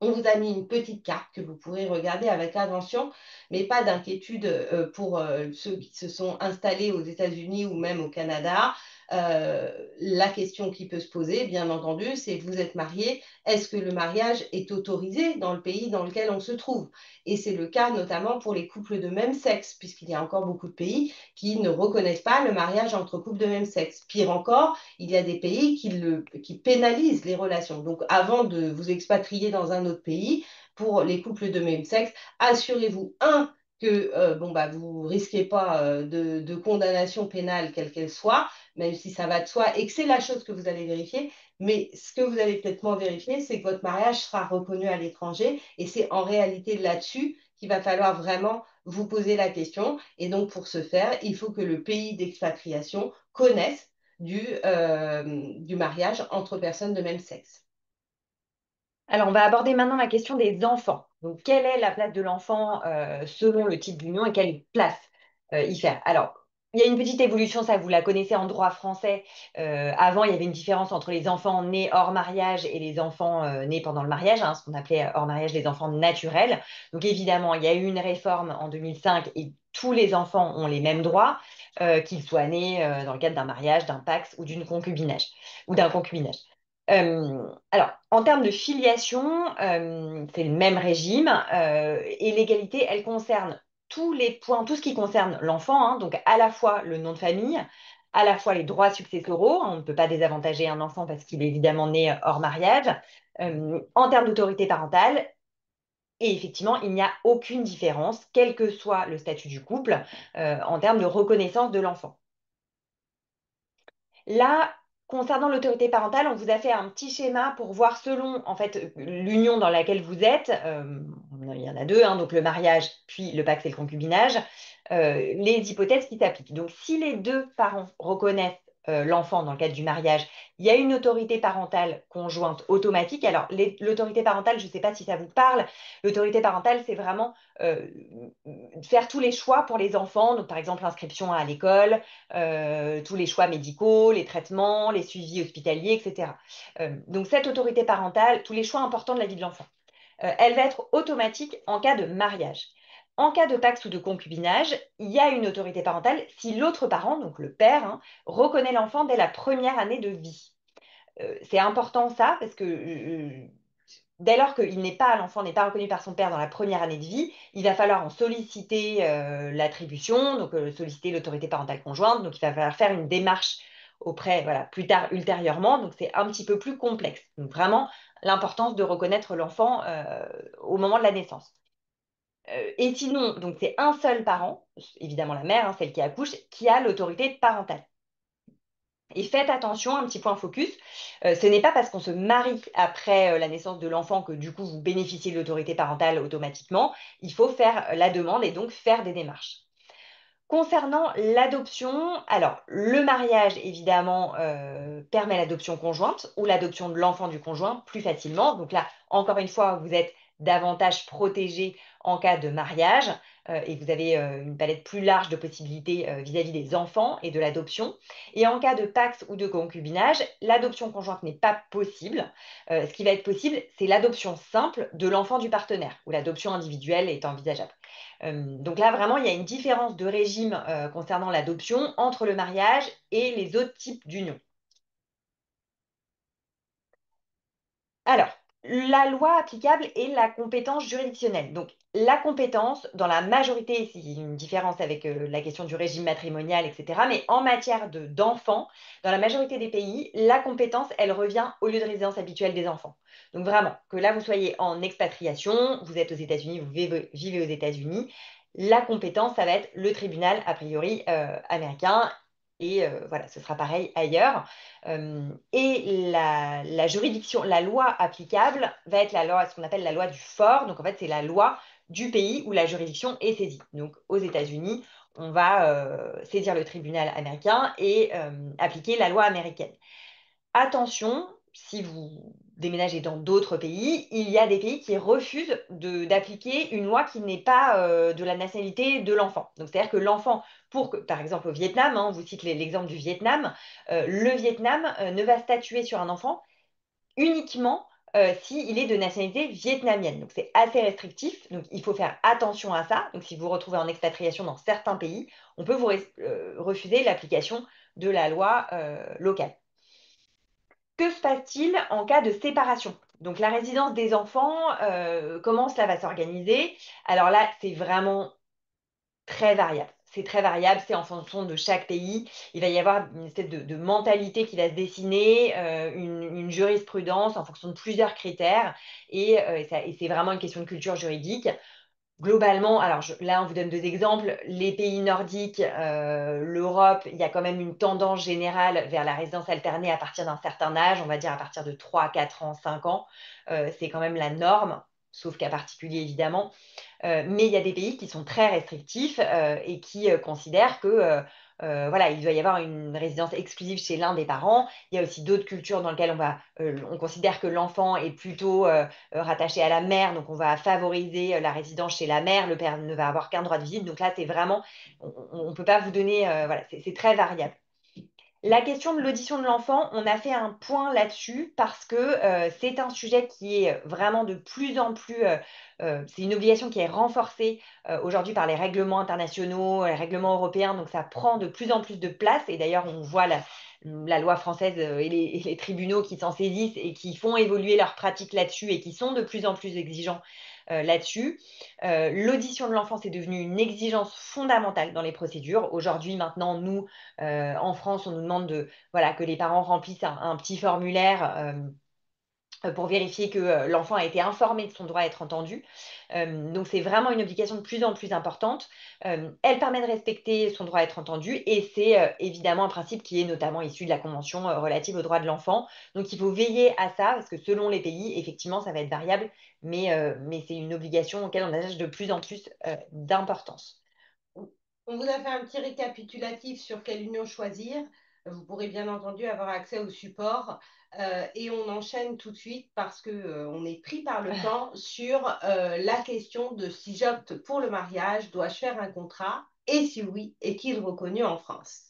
On vous a mis une petite carte que vous pourrez regarder avec attention, mais pas d'inquiétude pour ceux qui se sont installés aux États-Unis ou même au Canada. La question qui peut se poser, bien entendu, c'est vous êtes marié, est-ce que le mariage est autorisé dans le pays dans lequel on se trouve? Et c'est le cas notamment pour les couples de même sexe, puisqu'il y a encore beaucoup de pays qui ne reconnaissent pas le mariage entre couples de même sexe. Pire encore, il y a des pays qui pénalisent les relations. Donc, avant de vous expatrier dans un autre pays, pour les couples de même sexe, assurez-vous, un, que bon, bah, vous ne risquez pas de condamnation pénale, quelle qu'elle soit, même si ça va de soi, et que c'est la chose que vous allez vérifier. Mais ce que vous allez peut-être moins vérifier, c'est que votre mariage sera reconnu à l'étranger, et c'est en réalité là-dessus qu'il va falloir vraiment vous poser la question. Et donc, pour ce faire, il faut que le pays d'expatriation connaisse du mariage entre personnes de même sexe. Alors, on va aborder maintenant la question des enfants. Donc, quelle est la place de l'enfant selon le type d'union et quelle place y faire? Alors, il y a une petite évolution, ça vous la connaissez en droit français. Avant, il y avait une différence entre les enfants nés hors mariage et les enfants nés pendant le mariage, hein, ce qu'on appelait hors mariage les enfants naturels. Donc, évidemment, il y a eu une réforme en 2005 et tous les enfants ont les mêmes droits, qu'ils soient nés dans le cadre d'un mariage, d'un pax ou d'une concubinage ou d'un concubinage. Alors, en termes de filiation, c'est le même régime et l'égalité, elle concerne tous les points, tout ce qui concerne l'enfant, hein, donc à la fois le nom de famille, à la fois les droits successoraux, hein, on ne peut pas désavantager un enfant parce qu'il est évidemment né hors mariage, en termes d'autorité parentale, et effectivement, il n'y a aucune différence, quel que soit le statut du couple, en termes de reconnaissance de l'enfant. Là, concernant l'autorité parentale, on vous a fait un petit schéma pour voir selon en fait l'union dans laquelle vous êtes. Il y en a deux, hein, donc le mariage puis le pacte et le concubinage, les hypothèses qui s'appliquent. Donc, si les deux parents reconnaissent l'enfant dans le cadre du mariage, il y a une autorité parentale conjointe automatique. Alors, l'autorité parentale, je ne sais pas si ça vous parle. L'autorité parentale, c'est vraiment faire tous les choix pour les enfants. Donc, par exemple, l'inscription à l'école, tous les choix médicaux, les traitements, les suivis hospitaliers, etc. Donc cette autorité parentale, tous les choix importants de la vie de l'enfant, elle va être automatique en cas de mariage. En cas de pax ou de concubinage, il y a une autorité parentale si l'autre parent, donc le père, hein, reconnaît l'enfant dès la première année de vie. C'est important ça parce que dès lors que l'enfant n'est pas reconnu par son père dans la première année de vie, il va falloir en solliciter l'attribution, donc solliciter l'autorité parentale conjointe. Donc, il va falloir faire une démarche auprès, voilà, plus tard, ultérieurement. Donc, c'est un petit peu plus complexe. Donc, vraiment, l'importance de reconnaître l'enfant au moment de la naissance. Et sinon, donc, c'est un seul parent, évidemment la mère, hein, celle qui accouche, qui a l'autorité parentale. Et faites attention, un petit point focus, ce n'est pas parce qu'on se marie après la naissance de l'enfant que du coup vous bénéficiez de l'autorité parentale automatiquement. Il faut faire la demande et donc faire des démarches. Concernant l'adoption, alors le mariage évidemment permet l'adoption conjointe ou l'adoption de l'enfant du conjoint plus facilement. Donc là, encore une fois, vous êtes davantage protégés en cas de mariage et vous avez une palette plus large de possibilités vis-à-vis des enfants et de l'adoption. Et en cas de pax ou de concubinage, l'adoption conjointe n'est pas possible. Ce qui va être possible, c'est l'adoption simple de l'enfant du partenaire, où l'adoption individuelle est envisageable. Donc là, vraiment, il y a une différence de régime concernant l'adoption entre le mariage et les autres types d'unions. Alors, la loi applicable est la compétence juridictionnelle. Donc, la compétence, dans la majorité, c'est une différence avec la question du régime matrimonial, etc. Mais en matière d'enfants, dans la majorité des pays, la compétence, elle revient au lieu de résidence habituelle des enfants. Donc, vraiment, que là, vous soyez en expatriation, vous êtes aux États-Unis, vous vivez aux États-Unis, la compétence, ça va être le tribunal, a priori, américain. Et voilà, ce sera pareil ailleurs. Et la juridiction, la loi applicable va être la loi, ce qu'on appelle la loi du fort. Donc en fait, c'est la loi du pays où la juridiction est saisie. Donc aux États-Unis, on va saisir le tribunal américain et appliquer la loi américaine. Attention, si vous déménagez dans d'autres pays, il y a des pays qui refusent d'appliquer une loi qui n'est pas de la nationalité de l'enfant. Donc, c'est-à-dire que l'enfant, par exemple au Vietnam, hein, on vous cite l'exemple du Vietnam, le Vietnam ne va statuer sur un enfant uniquement s'il est de nationalité vietnamienne. Donc, c'est assez restrictif. Donc, il faut faire attention à ça. Donc, si vous vous retrouvez en expatriation dans certains pays, on peut vous refuser l'application de la loi locale. Que se passe-t-il en cas de séparation? Donc la résidence des enfants, comment cela va s'organiser? Alors là, c'est vraiment très variable. C'est très variable, c'est en fonction de chaque pays. Il va y avoir une espèce de mentalité qui va se dessiner, une jurisprudence en fonction de plusieurs critères. Et c'est vraiment une question de culture juridique. Globalement, alors là, on vous donne deux exemples. Les pays nordiques, l'Europe, il y a quand même une tendance générale vers la résidence alternée à partir d'un certain âge, on va dire à partir de 3, 4 ans, 5 ans. C'est quand même la norme, sauf cas particulier évidemment. Mais il y a des pays qui sont très restrictifs et qui considèrent que voilà, il doit y avoir une résidence exclusive chez l'un des parents. Il y a aussi d'autres cultures dans lesquelles on considère que l'enfant est plutôt rattaché à la mère, donc on va favoriser la résidence chez la mère. Le père ne va avoir qu'un droit de visite. Donc là, c'est vraiment, on ne peut pas vous donner, voilà, c'est très variable. La question de l'audition de l'enfant, on a fait un point là-dessus parce que c'est un sujet qui est vraiment de plus en plus, c'est une obligation qui est renforcée aujourd'hui par les règlements internationaux, les règlements européens, donc ça prend de plus en plus de place et d'ailleurs on voit la loi française et les tribunaux qui s'en saisissent et qui font évoluer leurs pratiques là-dessus et qui sont de plus en plus exigeants là-dessus. L'audition de l'enfant, c'est devenu une exigence fondamentale dans les procédures. Aujourd'hui, maintenant, nous, en France, on nous demande voilà, que les parents remplissent un petit formulaire pour vérifier que l'enfant a été informé de son droit à être entendu. Donc c'est vraiment une obligation de plus en plus importante. Elle permet de respecter son droit à être entendu et c'est évidemment un principe qui est notamment issu de la Convention relative aux droits de l'enfant. Donc il faut veiller à ça parce que selon les pays, effectivement, ça va être variable, mais c'est une obligation auquel on attache de plus en plus d'importance. On vous a fait un petit récapitulatif sur quelle union choisir. Vous pourrez bien entendu avoir accès au support et on enchaîne tout de suite parce que on est pris par le temps sur la question de si j'opte pour le mariage, dois-je faire un contrat et si oui, est-il reconnu en France?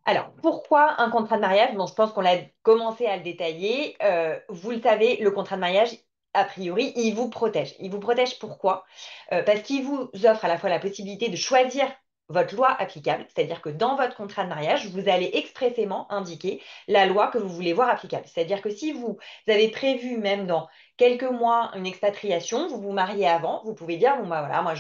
Alors, pourquoi un contrat de mariage? Bon, je pense qu'on a commencé à le détailler. Vous le savez, le contrat de mariage, a priori, il vous protège. Il vous protège pourquoi? Parce qu'il vous offre à la fois la possibilité de choisir votre loi applicable, c'est-à-dire que dans votre contrat de mariage, vous allez expressément indiquer la loi que vous voulez voir applicable. C'est-à-dire que si vous avez prévu même dans quelques mois une expatriation, vous vous mariez avant, vous pouvez dire, bon bah voilà, moi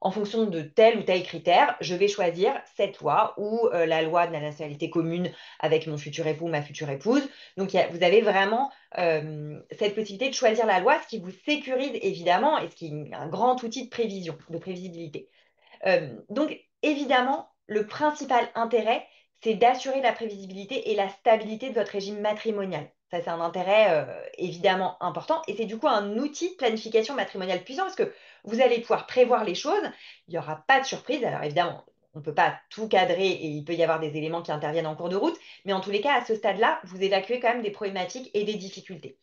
en fonction de tel ou tel critère, je vais choisir cette loi ou la loi de la nationalité commune avec mon futur époux, ma future épouse. Donc, vous avez vraiment cette possibilité de choisir la loi, ce qui vous sécurise évidemment et ce qui est un grand outil de prévision, de prévisibilité. Donc, évidemment, le principal intérêt, c'est d'assurer la prévisibilité et la stabilité de votre régime matrimonial. Ça, c'est un intérêt évidemment important et c'est du coup un outil de planification matrimoniale puissant parce que vous allez pouvoir prévoir les choses. Il n'y aura pas de surprise. Alors, évidemment, on ne peut pas tout cadrer et il peut y avoir des éléments qui interviennent en cours de route, mais en tous les cas, à ce stade-là, vous évacuez quand même des problématiques et des difficultés.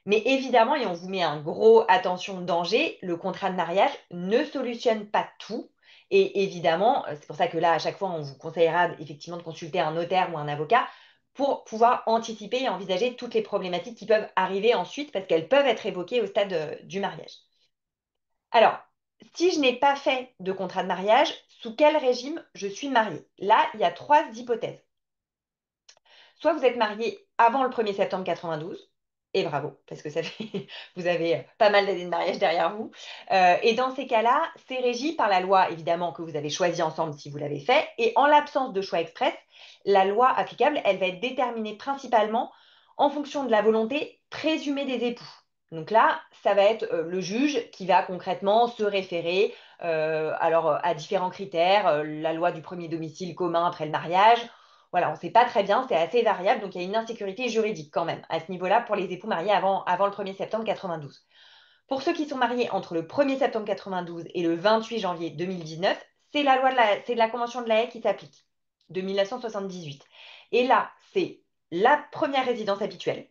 Mais évidemment, et on vous met un gros attention danger, le contrat de mariage ne solutionne pas tout. Et évidemment, c'est pour ça que là, à chaque fois, on vous conseillera effectivement de consulter un notaire ou un avocat pour pouvoir anticiper et envisager toutes les problématiques qui peuvent arriver ensuite parce qu'elles peuvent être évoquées au stade du mariage. Alors, si je n'ai pas fait de contrat de mariage, sous quel régime je suis mariée? Là, il y a trois hypothèses. Soit vous êtes marié avant le 1er septembre 92, et bravo, parce que ça fait, vous avez pas mal d'années de mariage derrière vous. Et dans ces cas-là, c'est régi par la loi, évidemment, que vous avez choisie ensemble si vous l'avez fait. Et en l'absence de choix express, la loi applicable, elle va être déterminée principalement en fonction de la volonté présumée des époux. Donc là, ça va être le juge qui va concrètement se référer à différents critères, la loi du premier domicile commun après le mariage. Voilà, on ne sait pas très bien, c'est assez variable, donc il y a une insécurité juridique quand même à ce niveau-là pour les époux mariés avant le 1er septembre 92. Pour ceux qui sont mariés entre le 1er septembre 92 et le 28 janvier 2019, c'est la Convention de La Haye qui s'applique, de 1978. Et là, c'est la première résidence habituelle,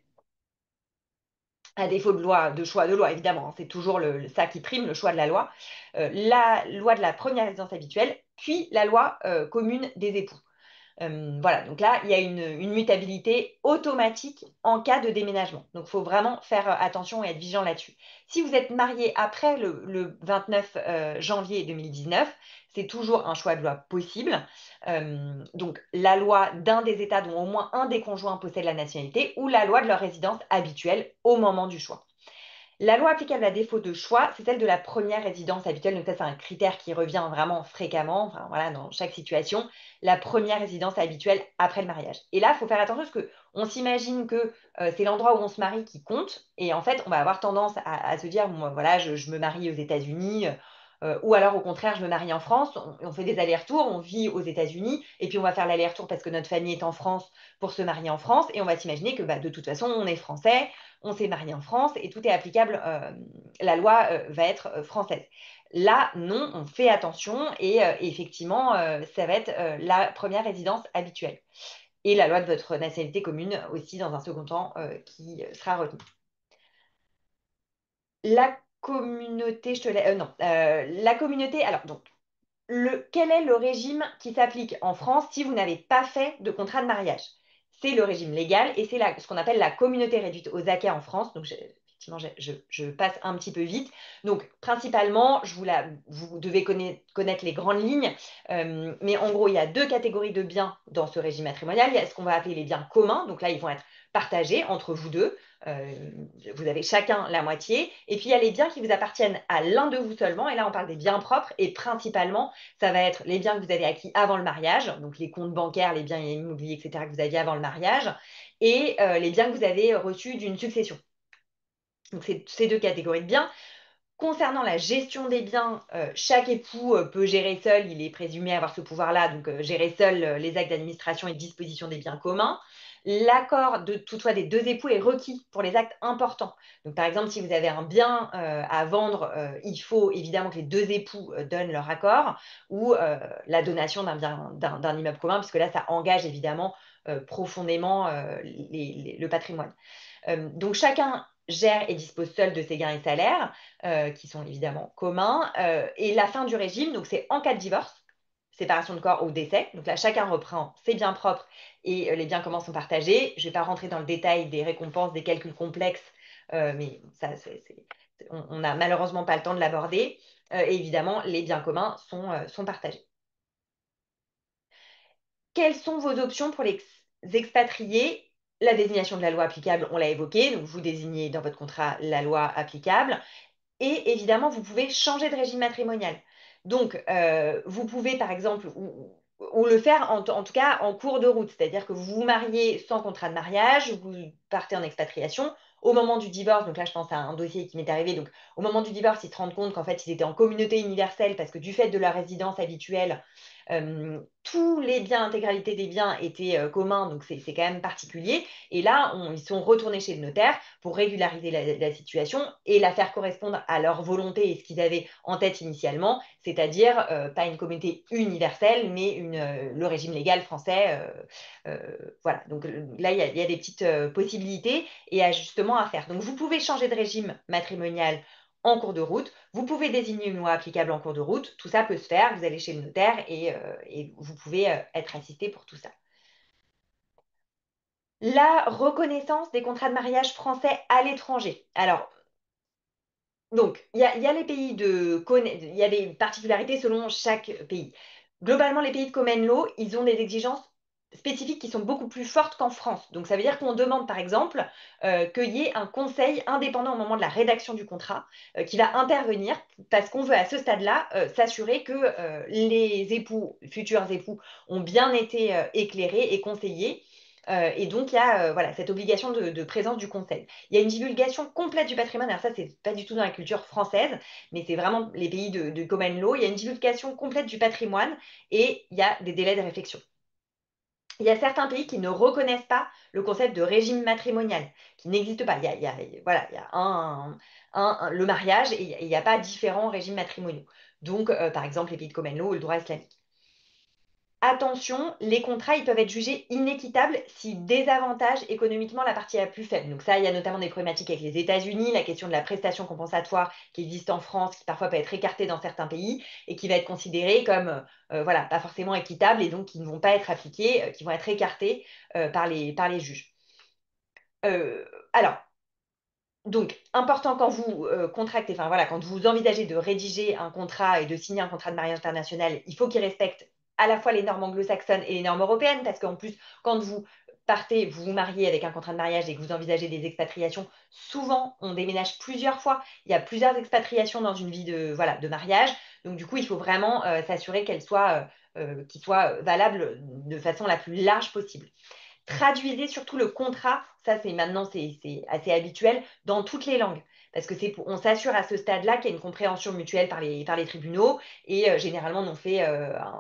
à défaut de choix de loi, évidemment, hein, c'est toujours ça qui prime, le choix de la loi, la loi de la première résidence habituelle, puis la loi commune des époux. Voilà, donc là, il y a une mutabilité automatique en cas de déménagement. Donc, il faut vraiment faire attention et être vigilant là-dessus. Si vous êtes marié après le 29 janvier 2019, c'est toujours un choix de loi possible. Donc, la loi d'un des États dont au moins un des conjoints possède la nationalité ou la loi de leur résidence habituelle au moment du choix. La loi applicable à défaut de choix, c'est celle de la première résidence habituelle. Donc ça, c'est un critère qui revient vraiment fréquemment, enfin, voilà, dans chaque situation. La première résidence habituelle après le mariage. Et là, il faut faire attention parce qu'on s'imagine que c'est l'endroit où on se marie qui compte. Et en fait, on va avoir tendance à se dire, bon, voilà, je me marie aux États-Unis. Ou alors au contraire, je me marie en France, on fait des allers-retours, on vit aux États-Unis, et puis on va faire l'aller-retour parce que notre famille est en France pour se marier en France, et on va s'imaginer que bah, de toute façon, on est français, on s'est marié en France et tout est applicable, la loi va être française. Là, non, on fait attention et effectivement, ça va être la première résidence habituelle. Et la loi de votre nationalité commune aussi, dans un second temps, qui sera retenue. La communauté, non, la communauté, alors donc, quel est le régime qui s'applique en France si vous n'avez pas fait de contrat de mariage? C'est le régime légal et c'est ce qu'on appelle la communauté réduite aux acquis en France. Donc, effectivement, je passe un petit peu vite. Donc, principalement, vous devez connaître les grandes lignes. Mais en gros, il y a deux catégories de biens dans ce régime matrimonial. Il y a ce qu'on va appeler les biens communs. Donc là, ils vont être partagés entre vous deux. Euh, Vous avez chacun la moitié. Et puis, il y a les biens qui vous appartiennent à l'un de vous seulement. Et là, on parle des biens propres et principalement ça va être les biens que vous avez acquis avant le mariage, donc les comptes bancaires, les biens immobiliers, etc., que vous aviez avant le mariage, et les biens que vous avez reçus d'une succession. Donc, c'est ces deux catégories de biens. Concernant la gestion des biens, chaque époux peut gérer seul, il est présumé avoir ce pouvoir-là, donc gérer seul les actes d'administration et de disposition des biens communs. L'accord toutefois des deux époux est requis pour les actes importants. Donc, par exemple, si vous avez un bien à vendre, il faut évidemment que les deux époux donnent leur accord ou la donation d'un immeuble commun, puisque là, ça engage évidemment profondément le patrimoine. Donc, chacun gère et dispose seul de ses gains et salaires, qui sont évidemment communs. Et la fin du régime, donc c'est en cas de divorce, séparation de corps ou décès. Donc là, chacun reprend ses biens propres et les biens communs sont partagés. Je ne vais pas rentrer dans le détail des récompenses, des calculs complexes, mais ça, on n'a malheureusement pas le temps de l'aborder. Et évidemment, les biens communs sont partagés. Quelles sont vos options pour les expatriés? La désignation de la loi applicable, on l'a évoqué, donc vous désignez dans votre contrat la loi applicable. Et évidemment, vous pouvez changer de régime matrimonial. Donc, vous pouvez, par exemple, ou le faire en tout cas en cours de route, c'est-à-dire que vous vous mariez sans contrat de mariage, vous partez en expatriation. Au moment du divorce, donc là je pense à un dossier qui m'est arrivé, donc au moment du divorce, ils se rendent compte qu'en fait ils étaient en communauté universelle parce que du fait de leur résidence habituelle, Tous les biens, l'intégralité des biens étaient communs, donc c'est quand même particulier. Et là, ils sont retournés chez le notaire pour régulariser la situation et la faire correspondre à leur volonté et ce qu'ils avaient en tête initialement, c'est-à-dire pas une communauté universelle, mais le régime légal français. Voilà, donc là, il y a des petites possibilités et ajustements à faire. Donc, vous pouvez changer de régime matrimonial en cours de route. Vous pouvez désigner une loi applicable en cours de route. Tout ça peut se faire. Vous allez chez le notaire et vous pouvez être assisté pour tout ça. La reconnaissance des contrats de mariage français à l'étranger. Alors, donc, il y a les pays il y a des particularités selon chaque pays. Globalement, les pays de Common Law, ils ont des exigences spécifiques qui sont beaucoup plus fortes qu'en France. Donc, ça veut dire qu'on demande, par exemple, qu'il y ait un conseil indépendant au moment de la rédaction du contrat qui va intervenir parce qu'on veut, à ce stade-là, s'assurer que les époux, futurs époux, ont bien été éclairés et conseillés. Et donc, il y a voilà, cette obligation de présence du conseil. Il y a une divulgation complète du patrimoine. Alors ça, c'est pas du tout dans la culture française, mais c'est vraiment les pays de Common Law. Il y a une divulgation complète du patrimoine et il y a des délais de réflexion. Il y a certains pays qui ne reconnaissent pas le concept de régime matrimonial, qui n'existe pas. Voilà, il y a le mariage et il n'y a pas différents régimes matrimoniaux. Donc, par exemple, les pays de Common Law ou le droit islamique. Attention, les contrats ils peuvent être jugés inéquitables s'ils désavantagent économiquement la partie la plus faible. Donc ça, il y a notamment des problématiques avec les États-Unis, la question de la prestation compensatoire qui existe en France, qui parfois peut être écartée dans certains pays et qui va être considérée comme voilà, pas forcément équitable et donc qui ne vont pas être appliquées, qui vont être écartées par les juges. Alors, donc, important quand vous contractez, enfin voilà, quand vous envisagez de rédiger un contrat et de signer un contrat de mariage international, il faut qu'il respecte à la fois les normes anglo-saxonnes et les normes européennes, parce qu'en plus, quand vous partez, vous vous mariez avec un contrat de mariage et que vous envisagez des expatriations, souvent on déménage plusieurs fois. Il y a plusieurs expatriations dans une vie voilà, de mariage. Donc du coup, il faut vraiment s'assurer qu'ils soient valables de façon la plus large possible. Traduisez surtout le contrat, ça c'est maintenant c'est assez habituel, dans toutes les langues. Parce que on s'assure à ce stade-là qu'il y a une compréhension mutuelle par les tribunaux. Et généralement, on fait,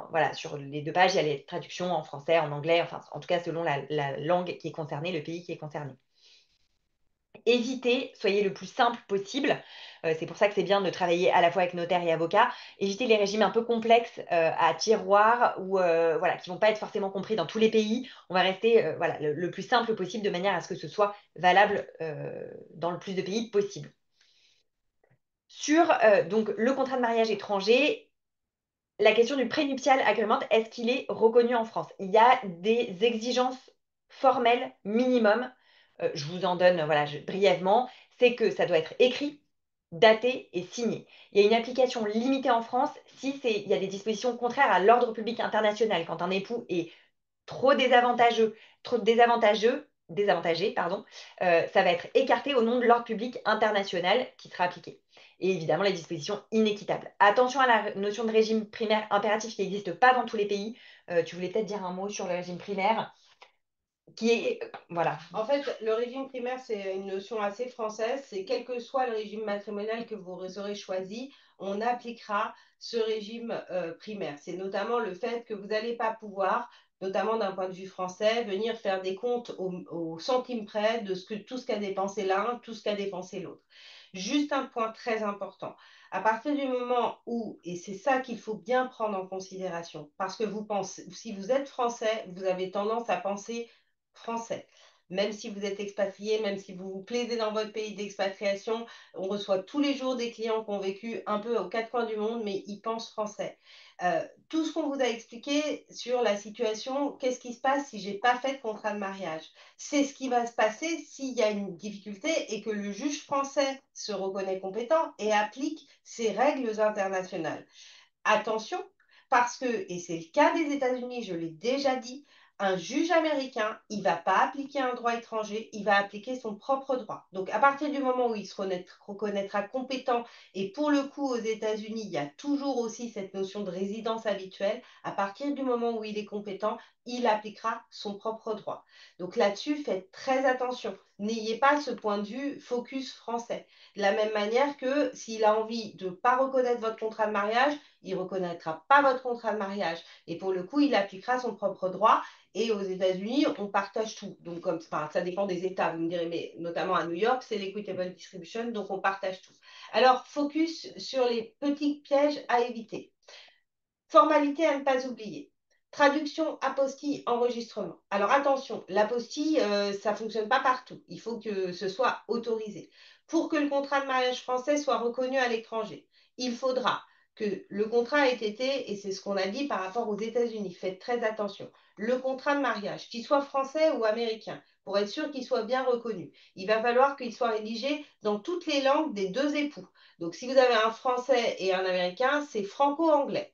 voilà, sur les 2 pages, il y a les traductions en français, en anglais, enfin, en tout cas selon la langue qui est concernée, le pays qui est concerné. Évitez, soyez le plus simple possible. C'est pour ça que c'est bien de travailler à la fois avec notaire et avocat. Évitez les régimes un peu complexes à tiroir ou voilà, qui vont pas être forcément compris dans tous les pays. On va rester voilà, le plus simple possible de manière à ce que ce soit valable dans le plus de pays possible. Sur donc, le contrat de mariage étranger, la question du prénuptial agreement, est-ce qu'il est reconnu en France? Il y a des exigences formelles minimum. Je vous en donne voilà, brièvement. C'est que ça doit être écrit, daté et signé. Il y a une application limitée en France si il y a des dispositions contraires à l'ordre public international. Quand un époux est désavantagé, pardon, ça va être écarté au nom de l'ordre public international qui sera appliqué. Et évidemment, les dispositions inéquitables. Attention à la notion de régime primaire impératif qui n'existe pas dans tous les pays. Tu voulais peut-être dire un mot sur le régime primaire, qui est... voilà. En fait, le régime primaire, c'est une notion assez française. C'est quel que soit le régime matrimonial que vous aurez choisi, on appliquera ce régime primaire. C'est notamment le fait que vous n'allez pas pouvoir, notamment d'un point de vue français, venir faire des comptes au centime près de tout ce qu'a dépensé l'un, tout ce qu'a dépensé l'autre. Juste un point très important. À partir du moment où, et c'est ça qu'il faut bien prendre en considération, parce que vous pensez, si vous êtes français, vous avez tendance à penser français. Même si vous êtes expatrié, même si vous vous plaisez dans votre pays d'expatriation, on reçoit tous les jours des clients qui ont vécu un peu aux 4 coins du monde, mais ils pensent français. Tout ce qu'on vous a expliqué sur la situation, qu'est-ce qui se passe si j'ai pas fait de contrat de mariage? C'est ce qui va se passer s'il y a une difficulté et que le juge français se reconnaît compétent et applique ses règles internationales. Attention, parce que, et c'est le cas des États-Unis, je l'ai déjà dit, un juge américain, il ne va pas appliquer un droit étranger, il va appliquer son propre droit. Donc, à partir du moment où il se reconnaîtra compétent, et pour le coup, aux États-Unis, il y a toujours aussi cette notion de résidence habituelle, à partir du moment où il est compétent, il appliquera son propre droit. Donc là-dessus, faites très attention. n'ayez pas ce point de vue focus français. De la même manière que s'il a envie de ne pas reconnaître votre contrat de mariage, il ne reconnaîtra pas votre contrat de mariage. Et pour le coup, il appliquera son propre droit. Et aux États-Unis, on partage tout. Donc, comme, enfin, ça dépend des États, vous me direz, mais notamment à New York, c'est l'Equitable Distribution, donc on partage tout. Alors, focus sur les petits pièges à éviter. Formalité à ne pas oublier. Traduction, apostille, enregistrement. Alors attention, l'apostille, ça ne fonctionne pas partout. Il faut que ce soit autorisé. Pour que le contrat de mariage français soit reconnu à l'étranger, il faudra que le contrat ait été, et c'est ce qu'on a dit par rapport aux États-Unis, faites très attention, le contrat de mariage, qu'il soit français ou américain, pour être sûr qu'il soit bien reconnu, il va falloir qu'il soit rédigé dans toutes les langues des deux époux. Donc si vous avez un français et un américain, c'est franco-anglais.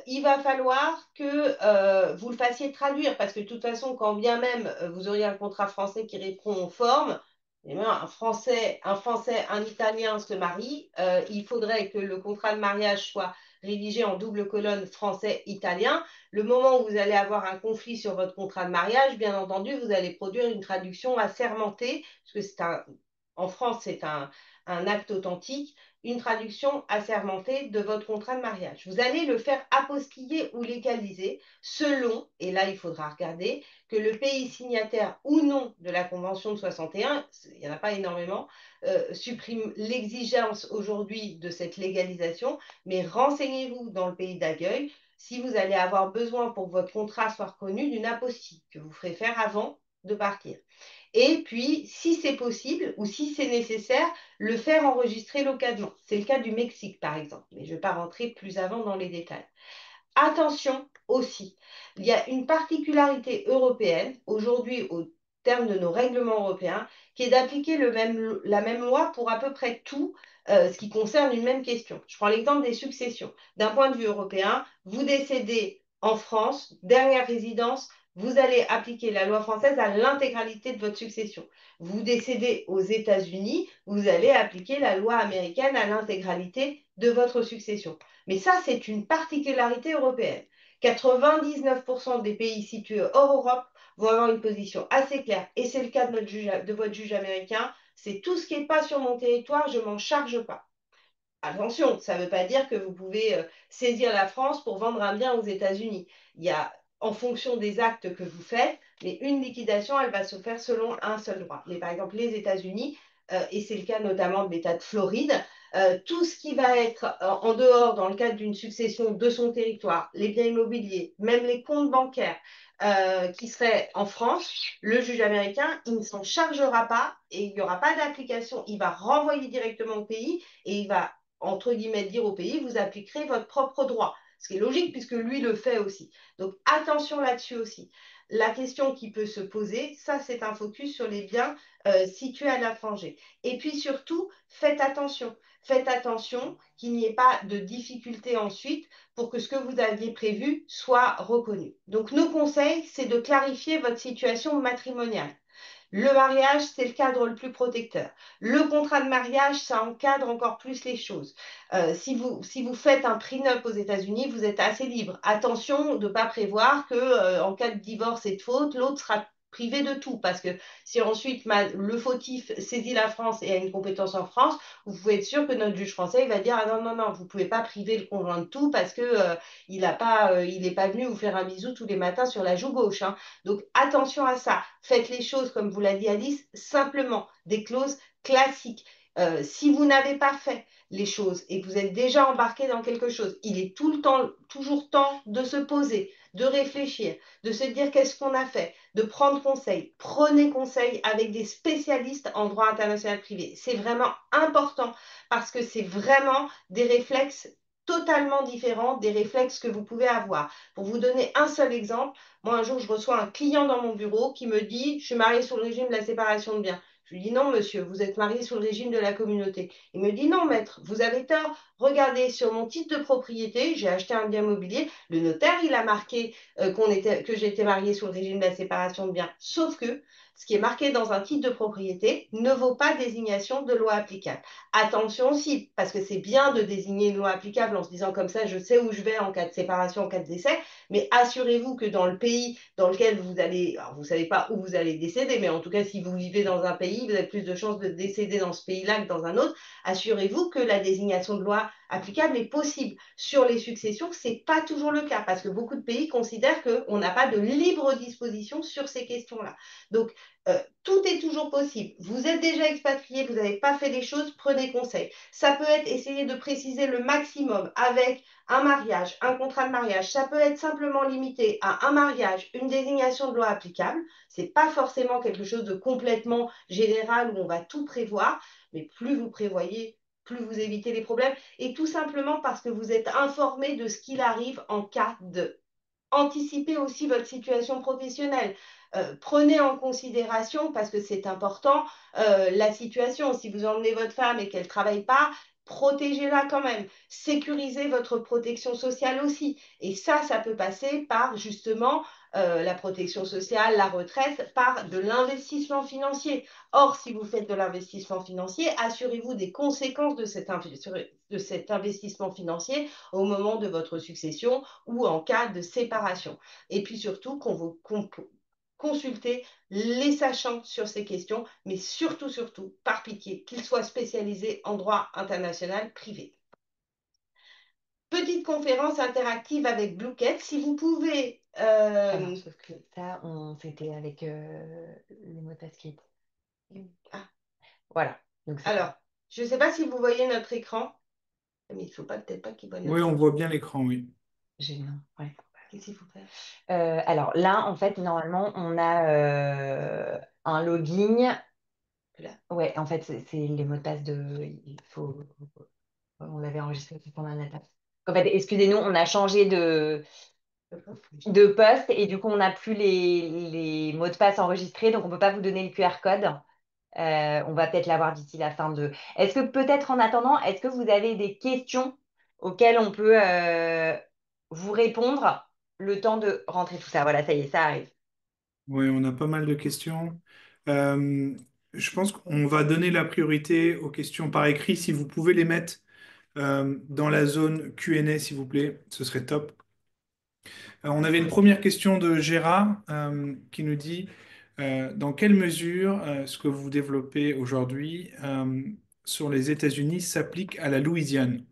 Il va falloir que vous le fassiez traduire, parce que de toute façon, quand bien même vous auriez un contrat français qui répond aux formes, eh bien, un Italien se marient, il faudrait que le contrat de mariage soit rédigé en double colonne français-italien. Le moment où vous allez avoir un conflit sur votre contrat de mariage, bien entendu, vous allez produire une traduction assermentée, parce que en France, c'est un acte authentique, une traduction assermentée de votre contrat de mariage. Vous allez le faire apostiller ou légaliser selon, et là il faudra regarder, que le pays signataire ou non de la Convention de 61, il n'y en a pas énormément, supprime l'exigence aujourd'hui de cette légalisation, mais renseignez-vous dans le pays d'accueil si vous allez avoir besoin pour que votre contrat soit reconnu d'une apostille que vous ferez faire avant de partir. Et puis, si c'est possible ou si c'est nécessaire, le faire enregistrer localement. C'est le cas du Mexique, par exemple, mais je ne vais pas rentrer plus avant dans les détails. Attention aussi, il y a une particularité européenne, aujourd'hui au terme de nos règlements européens, qui est d'appliquer la même loi pour à peu près tout ce qui concerne une même question. Je prends l'exemple des successions. D'un point de vue européen, vous décédez en France, dernière résidence, vous allez appliquer la loi française à l'intégralité de votre succession. Vous décédez aux États-Unis, vous allez appliquer la loi américaine à l'intégralité de votre succession. Mais ça, c'est une particularité européenne. 99% des pays situés hors Europe vont avoir une position assez claire. Et c'est le cas de votre juge américain. C'est tout ce qui n'est pas sur mon territoire, je ne m'en charge pas. Attention, ça ne veut pas dire que vous pouvez saisir la France pour vendre un bien aux États-Unis. Il y a, en fonction des actes que vous faites, mais une liquidation, elle va se faire selon un seul droit. Mais par exemple, les États-Unis, et c'est le cas notamment de l'État de Floride, tout ce qui va être en dehors, dans le cadre d'une succession de son territoire, les biens immobiliers, même les comptes bancaires, qui seraient en France, le juge américain, il ne s'en chargera pas et il n'y aura pas d'application. Il va renvoyer directement au pays et il va entre guillemets, dire au pays, vous appliquerez votre propre droit. Ce qui est logique puisque lui le fait aussi. Donc attention là-dessus aussi. La question qui peut se poser, ça c'est un focus sur les biens situés à l'étranger. Et puis surtout, faites attention. Faites attention qu'il n'y ait pas de difficultés ensuite pour que ce que vous aviez prévu soit reconnu. Donc nos conseils, c'est de clarifier votre situation matrimoniale. Le mariage, c'est le cadre le plus protecteur. Le contrat de mariage, ça encadre encore plus les choses. Si vous faites un prenup aux États-Unis, vous êtes assez libre. Attention de ne pas prévoir que en cas de divorce et de faute, l'autre sera privé de tout. Parce que si ensuite le fautif saisit la France et a une compétence en France, vous pouvez être sûr que notre juge français il va dire ah non, non, non, vous ne pouvez pas priver le conjoint de tout parce que il n'est pas venu vous faire un bisou tous les matins sur la joue gauche. Hein. Donc attention à ça. Faites les choses, comme vous l'a dit Alice, simplement, des clauses classiques. Si vous n'avez pas fait les choses et que vous êtes déjà embarqué dans quelque chose, il est tout le temps, toujours temps de se poser, de réfléchir, de se dire qu'est-ce qu'on a fait, de prendre conseil. Prenez conseil avec des spécialistes en droit international privé. C'est vraiment important parce que c'est vraiment des réflexes totalement différents des réflexes que vous pouvez avoir. Pour vous donner un seul exemple, moi, un jour, je reçois un client dans mon bureau qui me dit, je suis marié sous le régime de la séparation de biens. Je lui dis, non, monsieur, vous êtes marié sous le régime de la communauté. Il me dit, non, maître, vous avez tort. Regardez, sur mon titre de propriété, j'ai acheté un bien immobilier. Le notaire, il a marqué que j'étais mariée sous le régime de la séparation de biens. Sauf que ce qui est marqué dans un titre de propriété ne vaut pas désignation de loi applicable. Attention aussi, parce que c'est bien de désigner une loi applicable en se disant comme ça, je sais où je vais en cas de séparation, en cas de décès, mais assurez-vous que dans le pays dans lequel vous allez, alors vous ne savez pas où vous allez décéder, mais en tout cas, si vous vivez dans un pays, vous avez plus de chances de décéder dans ce pays-là que dans un autre, assurez-vous que la désignation de loi applicable est possible. Sur les successions, ce n'est pas toujours le cas, parce que beaucoup de pays considèrent qu'on n'a pas de libre disposition sur ces questions-là. Donc, tout est toujours possible. Vous êtes déjà expatrié, vous n'avez pas fait les choses, prenez conseil. Ça peut être essayer de préciser le maximum avec un mariage, un contrat de mariage. Ça peut être simplement limité à un mariage, une désignation de loi applicable. Ce n'est pas forcément quelque chose de complètement général où on va tout prévoir, mais plus vous prévoyez, plus vous évitez les problèmes. Et tout simplement parce que vous êtes informé de ce qu'il arrive en cas de. Anticipez aussi votre situation professionnelle. Prenez en considération, parce que c'est important, la situation. Si vous emmenez votre femme et qu'elle ne travaille pas, protégez-la quand même. Sécurisez votre protection sociale aussi. Et ça peut passer par justement la protection sociale, la retraite, par de l'investissement financier. Or, si vous faites de l'investissement financier, assurez-vous des conséquences de cet investissement financier au moment de votre succession ou en cas de séparation. Et puis surtout, qu'on vous consulter les sachants sur ces questions, mais surtout, par pitié, qu'ils soient spécialisés en droit international privé. Petite conférence interactive avec Bluecat. Si vous pouvez... Alors, sauf que ça, c'était avec les mots de passe qui Ah. Voilà. Donc, Alors, je ne sais pas si vous voyez notre écran, mais il ne faut peut-être pas qu'il voit notre Oui, on écran. voit bien l'écran, oui. Non, ouais. Qu'est-ce qu'il faut faire? Alors là, en fait, normalement, on a un login. Là. Ouais, en fait, c'est les mots de passe de. On l'avait enregistré pendant un attaque. En fait, excusez-nous, on a changé de poste et du coup, on n'a plus les mots de passe enregistrés, donc on ne peut pas vous donner le QR code. On va peut-être l'avoir d'ici la fin de. Est-ce que peut-être en attendant, est-ce que vous avez des questions auxquelles on peut vous répondre le temps de rentrer tout ça? Voilà, ça y est, ça arrive. Oui, on a pas mal de questions. Euh, je pense qu'on va donner la priorité aux questions par écrit. Si vous pouvez les mettre dans la zone Q&A, s'il vous plaît, ce serait top. On avait une première question de Gérard qui nous dit dans quelle mesure ce que vous développez aujourd'hui sur les États-Unis s'applique à la Louisiane?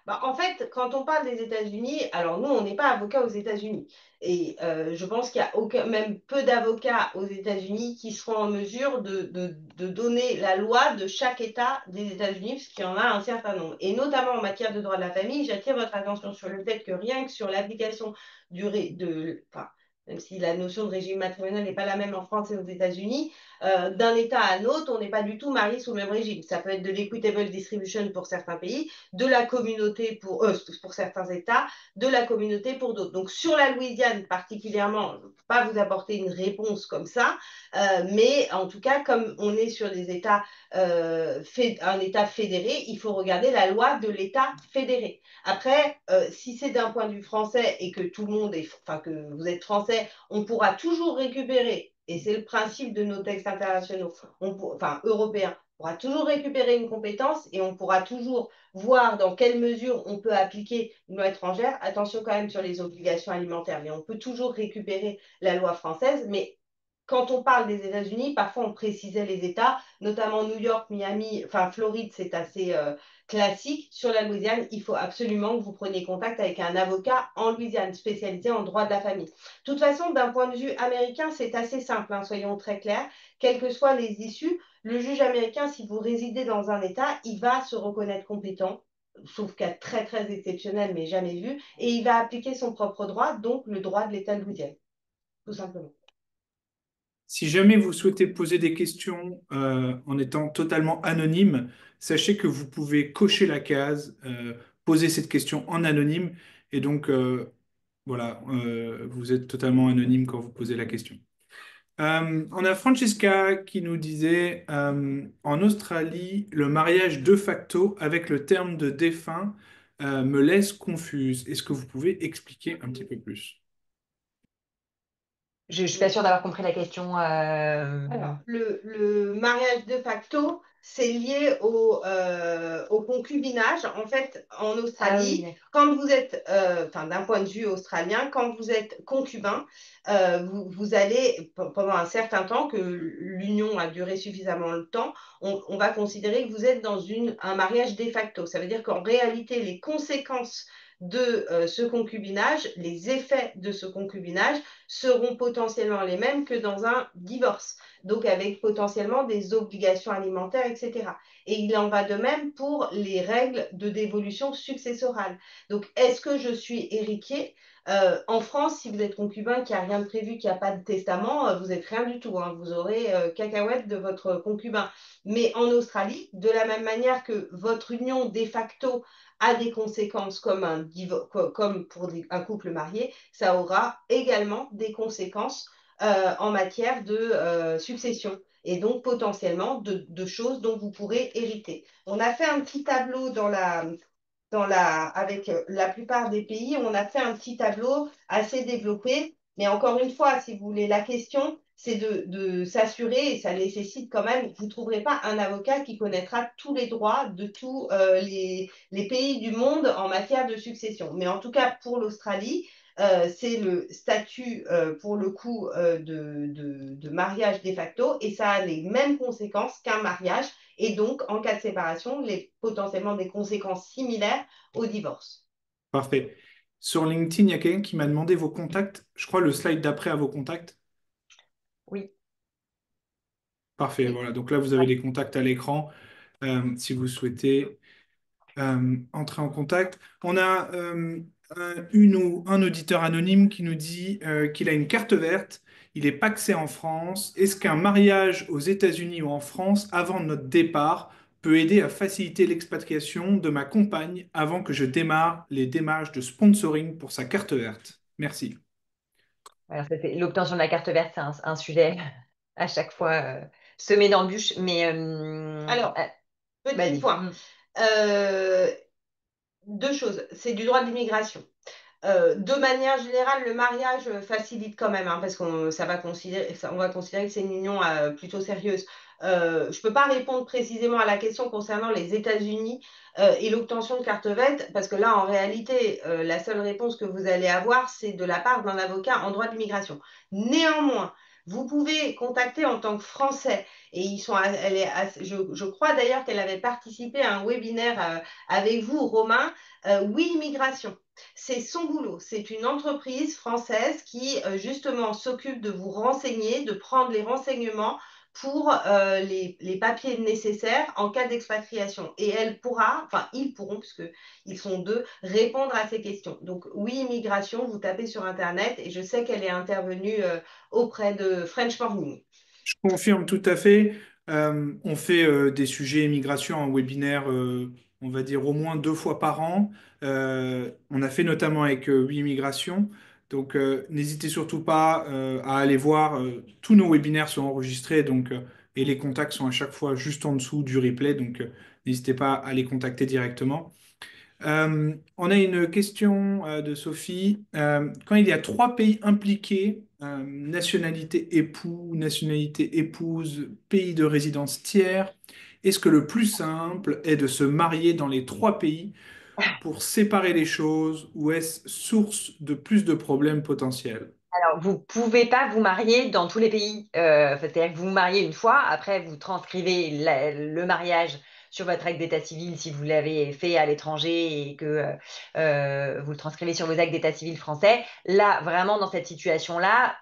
Bah, en fait, quand on parle des États-Unis, alors nous, on n'est pas avocat aux États-Unis. Et je pense qu'il y a même peu d'avocats aux États-Unis qui seront en mesure de donner la loi de chaque État des États-Unis, parce qu'il y en a un certain nombre. Et notamment en matière de droit de la famille, j'attire votre attention sur le fait que rien que sur l'application enfin, même si la notion de régime matrimonial n'est pas la même en France et aux États-Unis, d'un État à un autre, on n'est pas du tout marié sous le même régime. Ça peut être de l'equitable distribution pour certains pays, de la communauté pour certains États, de la communauté pour d'autres. Donc sur la Louisiane particulièrement, je ne peux pas vous apporter une réponse comme ça, mais en tout cas, comme on est sur des États, un État fédéré, il faut regarder la loi de l'État fédéré. Après, si c'est d'un point de vue français et que tout le monde est, enfin que vous êtes français, on pourra toujours récupérer, et c'est le principe de nos textes internationaux, enfin européens, on pourra toujours récupérer une compétence et on pourra toujours voir dans quelle mesure on peut appliquer une loi étrangère. Attention quand même sur les obligations alimentaires, mais on peut toujours récupérer la loi française. Mais quand on parle des États-Unis, parfois on précisait les États, notamment New York, Miami, enfin Floride, c'est assez classique. Sur la Louisiane, il faut absolument que vous preniez contact avec un avocat en Louisiane, spécialisé en droit de la famille. De toute façon, d'un point de vue américain, c'est assez simple, hein, soyons très clairs. Quelles que soient les issues, le juge américain, si vous résidez dans un État, il va se reconnaître compétent, sauf cas très exceptionnel, mais jamais vu, et il va appliquer son propre droit, donc le droit de l'État de Louisiane, tout simplement. Si jamais vous souhaitez poser des questions en étant totalement anonyme, sachez que vous pouvez cocher la case, poser cette question en anonyme, et donc voilà, vous êtes totalement anonyme quand vous posez la question. On a Francesca qui nous disait en Australie, le mariage de facto avec le terme de défunt me laisse confuse. Est-ce que vous pouvez expliquer un petit peu plus? Je suis pas sûre d'avoir compris la question. Alors, le mariage de facto, c'est lié au concubinage. En fait, en Ah oui, Australie, d'accord. quand vous êtes, enfin, d'un point de vue australien, quand vous êtes concubin, vous allez, pendant un certain temps, que l'union a duré suffisamment de temps, on va considérer que vous êtes dans un mariage de facto. Ça veut dire qu'en réalité, les conséquences de ce concubinage, les effets de ce concubinage, seront potentiellement les mêmes que dans un divorce, donc avec potentiellement des obligations alimentaires, etc. Et il en va de même pour les règles de dévolution successorale. Donc, est-ce que je suis héritier? En France, si vous êtes concubin, qu'il n'y a rien de prévu, qu'il n'y a pas de testament, vous n'êtes rien du tout, hein. Vous aurez cacahuète de votre concubin. Mais en Australie, de la même manière que votre union de facto a des conséquences comme, comme pour un couple marié, ça aura également des conséquences en matière de succession et donc potentiellement de choses dont vous pourrez hériter. On a fait un petit tableau avec la plupart des pays, on a fait un petit tableau assez développé. Mais encore une fois, si vous voulez, la question, c'est de s'assurer, et ça nécessite quand même, vous ne trouverez pas un avocat qui connaîtra tous les droits de tous les pays du monde en matière de succession. Mais en tout cas, pour l'Australie, c'est le statut, pour le coup, de mariage de facto, et ça a les mêmes conséquences qu'un mariage, et donc, en cas de séparation, potentiellement des conséquences similaires au divorce. Parfait. Sur LinkedIn, il y a quelqu'un qui m'a demandé vos contacts. Je crois le slide d'après à vos contacts. Oui, Parfait, Oui. voilà. Donc là, vous avez les contacts à l'écran si vous souhaitez entrer en contact. On a une ou un auditeur anonyme qui nous dit qu'il a une carte verte. Il est pacsé en France. Est-ce qu'un mariage aux États-Unis ou en France avant notre départ peut aider à faciliter l'expatriation de ma compagne avant que je démarre les démarches de sponsoring pour sa carte verte? Merci. alors l'obtention de la carte verte, c'est un sujet à chaque fois semé d'embûches, mais Alors, petit vas-y. point. Euh, Deux choses. C'est du droit de l'immigration. De manière générale, le mariage facilite quand même, hein, parce on va considérer que c'est une union plutôt sérieuse. Je ne peux pas répondre précisément à la question concernant les États-Unis et l'obtention de carte verte, parce que là, en réalité, la seule réponse que vous allez avoir, c'est de la part d'un avocat en droit de l'immigration. Néanmoins, vous pouvez contacter en tant que Français, et je crois d'ailleurs qu'elle avait participé à un webinaire avec vous, Romain, Oui Immigration. C'est son boulot. C'est une entreprise française qui justement s'occupe de vous renseigner, de prendre les renseignements pour les papiers nécessaires en cas d'expatriation. Et elle pourra, enfin ils pourront, puisque ils sont deux, répondre à ces questions. Donc oui, immigration, vous tapez sur Internet et je sais qu'elle est intervenue auprès de French Morning. Je confirme tout à fait. On fait des sujets immigration en webinaire, on va dire au moins 2 fois par an. On a fait notamment avec Oui Immigration. Donc, n'hésitez surtout pas à aller voir. Tous nos webinaires sont enregistrés, donc, et les contacts sont à chaque fois juste en dessous du replay. Donc, n'hésitez pas à les contacter directement. On a une question de Sophie. Quand il y a 3 pays impliqués, nationalité époux, nationalité épouse, pays de résidence tiers, est-ce que le plus simple est de se marier dans les 3 pays pour séparer les choses ou est-ce source de plus de problèmes potentiels? Alors, vous pouvez pas vous marier dans tous les pays. C'est-à-dire que vous vous mariez une fois, après vous transcrivez le mariage sur votre acte d'état civil si vous l'avez fait à l'étranger et que vous le transcrivez sur vos actes d'état civil français. Là, vraiment, dans cette situation-là,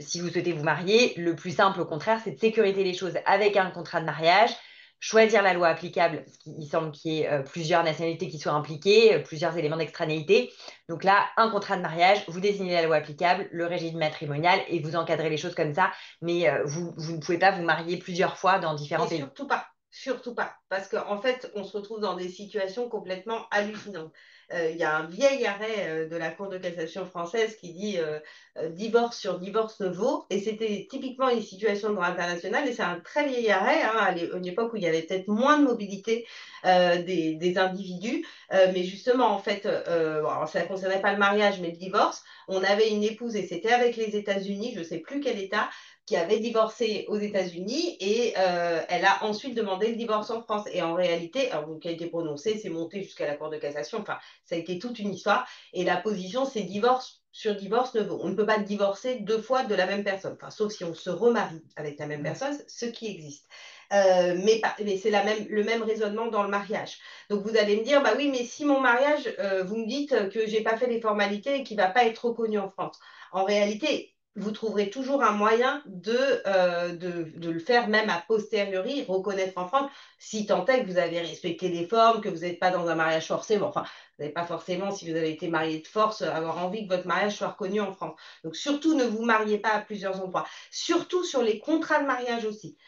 si vous souhaitez vous marier, le plus simple, au contraire, c'est de sécuriser les choses avec un contrat de mariage, choisir la loi applicable, parce qu'il semble qu'il y ait plusieurs nationalités qui soient impliquées, plusieurs éléments d'extranéité. Donc là, un contrat de mariage, vous désignez la loi applicable, le régime matrimonial et vous encadrez les choses comme ça. Mais vous ne pouvez pas vous marier plusieurs fois dans différents Et pays. surtout pas. Surtout pas, parce qu'en fait, on se retrouve dans des situations complètement hallucinantes. Il y a un vieil arrêt de la Cour de cassation française qui dit divorce sur divorce ne vaut, et c'était typiquement une situation de droit international, et c'est un très vieil arrêt, hein, à une époque où il y avait peut-être moins de mobilité des individus, mais justement, en fait, bon, alors, ça ne concernait pas le mariage, mais le divorce. On avait une épouse, et c'était avec les États-Unis, je ne sais plus quel État, qui avait divorcé aux États-Unis et elle a ensuite demandé le divorce en France. Et en réalité, alors, qui a été prononcé, c'est monté jusqu'à la Cour de cassation. Enfin, ça a été toute une histoire. Et la position, c'est divorce sur divorce ne vaut. On ne peut pas divorcer deux fois de la même personne, enfin, sauf si on se remarie avec la même personne, ce qui existe. Mais c'est le même raisonnement dans le mariage. Donc vous allez me dire, bah oui, mais si mon mariage, vous me dites que j'ai pas fait les formalités et qu'il va pas être reconnu en France. En réalité, vous trouverez toujours un moyen de le faire même a posteriori, reconnaître en France, si tant est que vous avez respecté les formes, que vous n'êtes pas dans un mariage forcé. Bon, enfin, vous n'avez pas forcément, si vous avez été marié de force, avoir envie que votre mariage soit reconnu en France. Donc surtout, ne vous mariez pas à plusieurs endroits. Surtout sur les contrats de mariage aussi.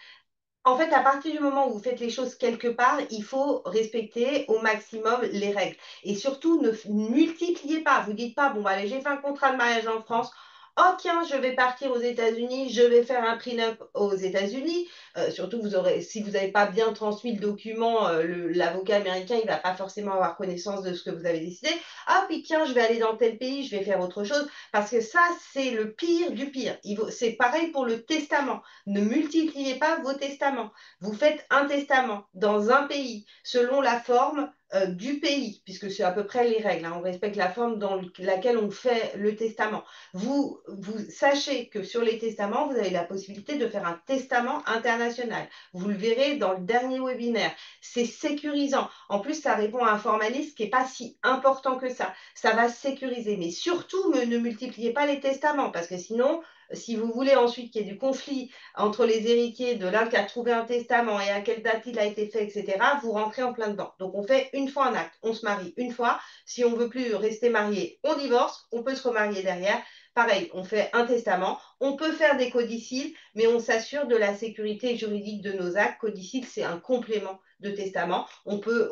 En fait, à partir du moment où vous faites les choses quelque part, il faut respecter au maximum les règles. Et surtout, ne multipliez pas. Vous dites pas, bon, bah, allez, j'ai fait un contrat de mariage en France. Oh, tiens, je vais partir aux États-Unis, je vais faire un prenup aux États-Unis. Surtout, si vous n'avez pas bien transmis le document, l'avocat américain, il ne va pas forcément avoir connaissance de ce que vous avez décidé. Ah, puis tiens, je vais aller dans tel pays, je vais faire autre chose. Parce que ça, c'est le pire du pire. C'est pareil pour le testament. Ne multipliez pas vos testaments. Vous faites un testament dans un pays selon la forme du pays, puisque c'est à peu près les règles. Hein. On respecte la forme dans laquelle on fait le testament. Vous sachez que sur les testaments, vous avez la possibilité de faire un testament international. Vous le verrez dans le dernier webinaire. C'est sécurisant. En plus, ça répond à un formalisme qui n'est pas si important que ça. Ça va sécuriser. Mais surtout, ne multipliez pas les testaments, parce que sinon, si vous voulez ensuite qu'il y ait du conflit entre les héritiers de l'un qui a trouvé un testament et à quelle date il a été fait, etc., vous rentrez en plein dedans. Donc on fait une fois un acte, on se marie une fois. Si on ne veut plus rester marié, on divorce, on peut se remarier derrière. Pareil, on fait un testament, on peut faire des codicilles, mais on s'assure de la sécurité juridique de nos actes. Codicile, c'est un complément de testament. On peut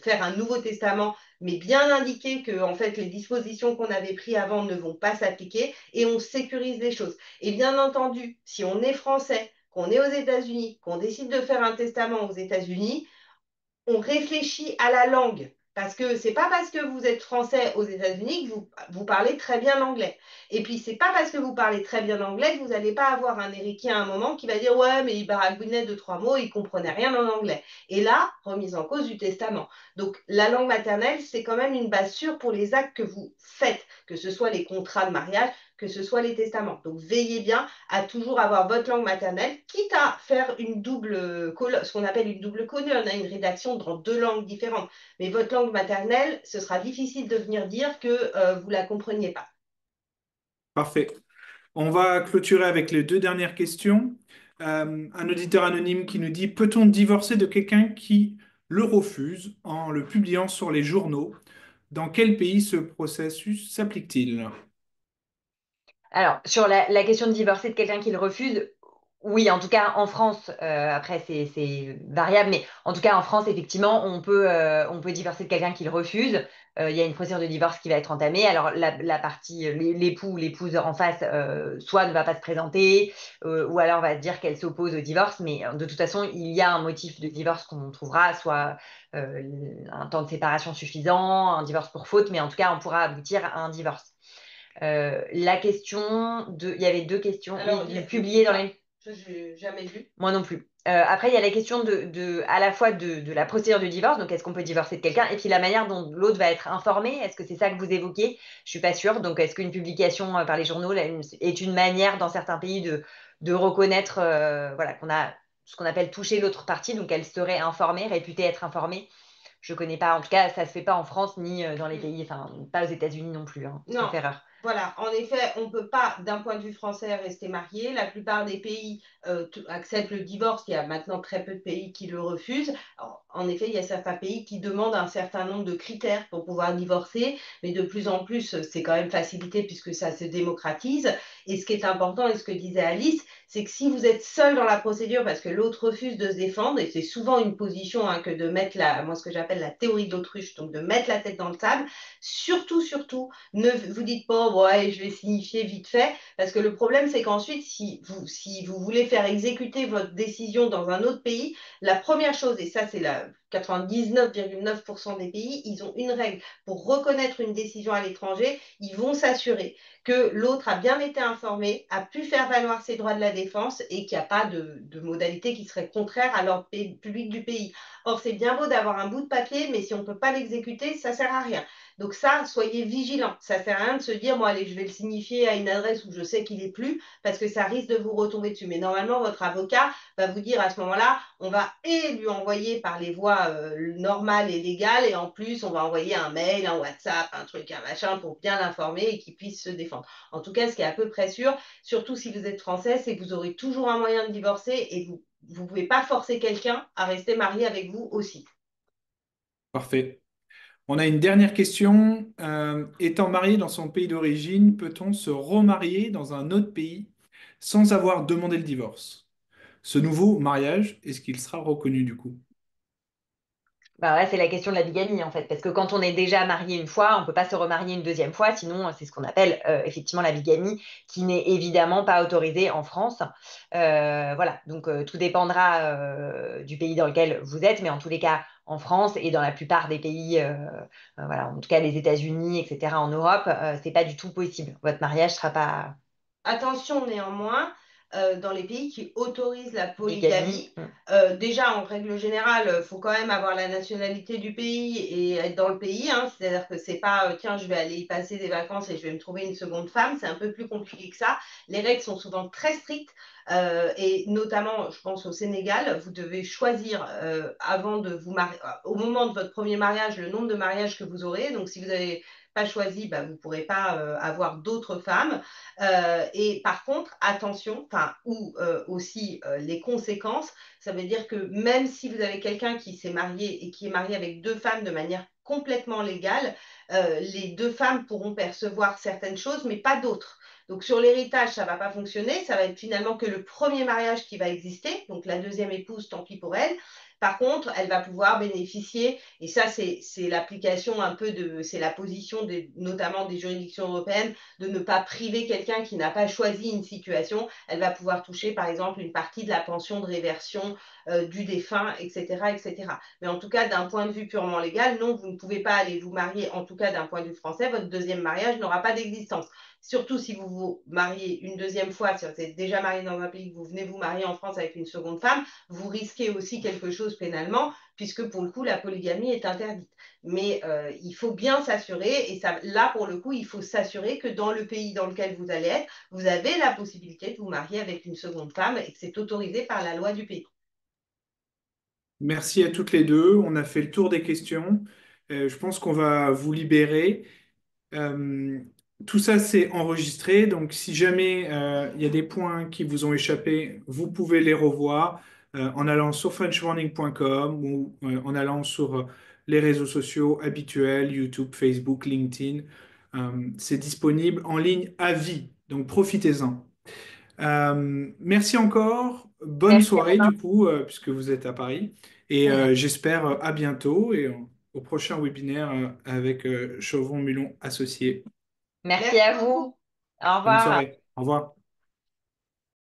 faire un nouveau testament, mais bien indiquer que en fait, les dispositions qu'on avait prises avant ne vont pas s'appliquer et on sécurise les choses. Et bien entendu, si on est français, qu'on est aux États-Unis, qu'on décide de faire un testament aux États-Unis, on réfléchit à la langue. Parce que c'est pas parce que vous êtes français aux États-Unis que vous parlez très bien l'anglais. Et puis c'est pas parce que vous parlez très bien l'anglais que vous n'allez pas avoir un héritier à un moment qui va dire ouais mais il baragouinait deux trois mots, il comprenait rien en anglais. Et là, remise en cause du testament. Donc la langue maternelle c'est quand même une base sûre pour les actes que vous faites, que ce soit les contrats de mariage, que ce soit les testaments. Donc veillez bien à toujours avoir votre langue maternelle, quitte à faire une double colonne, ce qu'on appelle une double colonne, une rédaction dans deux langues différentes. Mais votre langue maternelle, ce sera difficile de venir dire que vous ne la compreniez pas. Parfait. On va clôturer avec les deux dernières questions. Un auditeur anonyme qui nous dit, peut-on divorcer de quelqu'un qui le refuse en le publiant sur les journaux? Dans quel pays ce processus s'applique-t-il? Alors, sur la question de divorcer de quelqu'un qui le refuse, oui, en tout cas en France, après c'est variable, mais en tout cas en France, effectivement, on peut divorcer de quelqu'un qui le refuse. Il y a une procédure de divorce qui va être entamée. Alors, la partie, l'époux ou l'épouse en face, soit ne va pas se présenter, ou alors va dire qu'elle s'oppose au divorce, mais de toute façon, il y a un motif de divorce qu'on trouvera, soit euh, un temps de séparation suffisant, un divorce pour faute, mais en tout cas, on pourra aboutir à un divorce. La question de... Il y avait deux questions. Alors, Oui, publier dans les... je n'ai jamais vu. Moi non plus. Après, il y a la question à la fois de la procédure du divorce, donc est-ce qu'on peut divorcer de quelqu'un, et puis la manière dont l'autre va être informé. Est-ce que c'est ça que vous évoquez? Je suis pas sûre. Donc, est-ce qu'une publication par les journaux là, est une manière dans certains pays de reconnaître voilà, qu'on a ce qu'on appelle toucher l'autre partie, donc elle serait informée, réputée être informée. Je connais pas. En tout cas, ça se fait pas en France ni dans les pays, enfin pas aux États-Unis non plus, hein, sauf Non, erreur. Voilà, en effet, on ne peut pas, d'un point de vue français, rester marié. La plupart des pays acceptent le divorce. Il y a maintenant très peu de pays qui le refusent. Alors, en effet, il y a certains pays qui demandent un certain nombre de critères pour pouvoir divorcer, mais de plus en plus, c'est quand même facilité puisque ça se démocratise. Et ce qui est important, et ce que disait Alice, c'est que si vous êtes seul dans la procédure parce que l'autre refuse de se défendre, et c'est souvent une position hein, que de mettre moi, ce que j'appelle la théorie de l'autruche, donc de mettre la tête dans le sable, surtout, ne vous dites pas, ouais, je vais signifier vite fait, parce que le problème, c'est qu'ensuite, si vous voulez faire exécuter votre décision dans un autre pays, la première chose, et ça, c'est la 99,9% des pays, ils ont une règle. Pour reconnaître une décision à l'étranger, ils vont s'assurer que l'autre a bien été informé, a pu faire valoir ses droits de la défense et qu'il n'y a pas de modalité qui serait contraire à l'ordre public du pays. Or, c'est bien beau d'avoir un bout de papier, mais si on ne peut pas l'exécuter, ça ne sert à rien. Donc ça, soyez vigilants. Ça ne sert à rien de se dire, moi, allez, je vais le signifier à une adresse où je sais qu'il n'est plus, parce que ça risque de vous retomber dessus. Mais normalement, votre avocat va vous dire à ce moment-là, on va et lui envoyer par les voies normales et légales, et en plus, on va envoyer un mail, un WhatsApp, un truc, un machin, pour bien l'informer et qu'il puisse se défendre. En tout cas, ce qui est à peu près sûr, surtout si vous êtes français, c'est que vous aurez toujours un moyen de divorcer et vous ne pouvez pas forcer quelqu'un à rester marié avec vous aussi. Parfait. On a une dernière question. Étant marié dans son pays d'origine, peut-on se remarier dans un autre pays sans avoir demandé le divorce? Ce nouveau mariage, est-ce qu'il sera reconnu du coup? Bah ouais, c'est la question de la bigamie en fait, parce que quand on est déjà marié une fois, on peut pas se remarier une deuxième fois, sinon c'est ce qu'on appelle effectivement la bigamie, qui n'est évidemment pas autorisée en France. Voilà, donc tout dépendra du pays dans lequel vous êtes, mais en tous les cas, en France et dans la plupart des pays, voilà, en tout cas les États-Unis, etc., en Europe, c'est pas du tout possible. Votre mariage sera pas Attention néanmoins, dans les pays qui autorisent la bigamie. polygamie, déjà en règle générale, il faut quand même avoir la nationalité du pays et être dans le pays, hein. C'est-à-dire que c'est pas tiens, je vais aller y passer des vacances et je vais me trouver une seconde femme, c'est un peu plus compliqué que ça. Les règles sont souvent très strictes et notamment, je pense au Sénégal, vous devez choisir avant de vous marier, au moment de votre premier mariage, le nombre de mariages que vous aurez. Donc si vous n'avez pas choisi, bah, vous ne pourrez pas avoir d'autres femmes. Et par contre, attention, enfin, ou aussi les conséquences, ça veut dire que même si vous avez quelqu'un qui s'est marié et qui est marié avec deux femmes de manière complètement légale, les deux femmes pourront percevoir certaines choses, mais pas d'autres. Donc sur l'héritage, ça ne va pas fonctionner, ça va être finalement que le premier mariage qui va exister, donc la deuxième épouse, tant pis pour elle. Par contre, elle va pouvoir bénéficier, et ça c'est l'application un peu c'est la position notamment des juridictions européennes, de ne pas priver quelqu'un qui n'a pas choisi une situation. Elle va pouvoir toucher, par exemple, une partie de la pension de réversion du défunt, etc., etc. Mais en tout cas, d'un point de vue purement légal, non, vous ne pouvez pas aller vous marier, en tout cas d'un point de vue français, votre deuxième mariage n'aura pas d'existence. Surtout si vous vous mariez une deuxième fois, si vous êtes déjà marié dans un pays, que vous venez vous marier en France avec une seconde femme, vous risquez aussi quelque chose pénalement, puisque pour le coup, la polygamie est interdite. Mais il faut bien s'assurer, et ça, là pour le coup, il faut s'assurer que dans le pays dans lequel vous allez être, vous avez la possibilité de vous marier avec une seconde femme et que c'est autorisé par la loi du pays. Merci à toutes les deux. On a fait le tour des questions. Je pense qu'on va vous libérer. Euh, Tout ça, c'est enregistré. Donc, si jamais il y a des points qui vous ont échappé, vous pouvez les revoir en allant sur frenchwarning.com ou en allant sur les réseaux sociaux habituels, YouTube, Facebook, LinkedIn. C'est disponible en ligne à vie. Donc, profitez-en. Merci encore. Bonne Merci soirée, Romain. du coup, puisque vous êtes à Paris. Et j'espère à bientôt et au prochain webinaire avec Chauvron-Mulon Associés. Merci Merci à beaucoup. vous. Au Bonne revoir. soirée. Au revoir.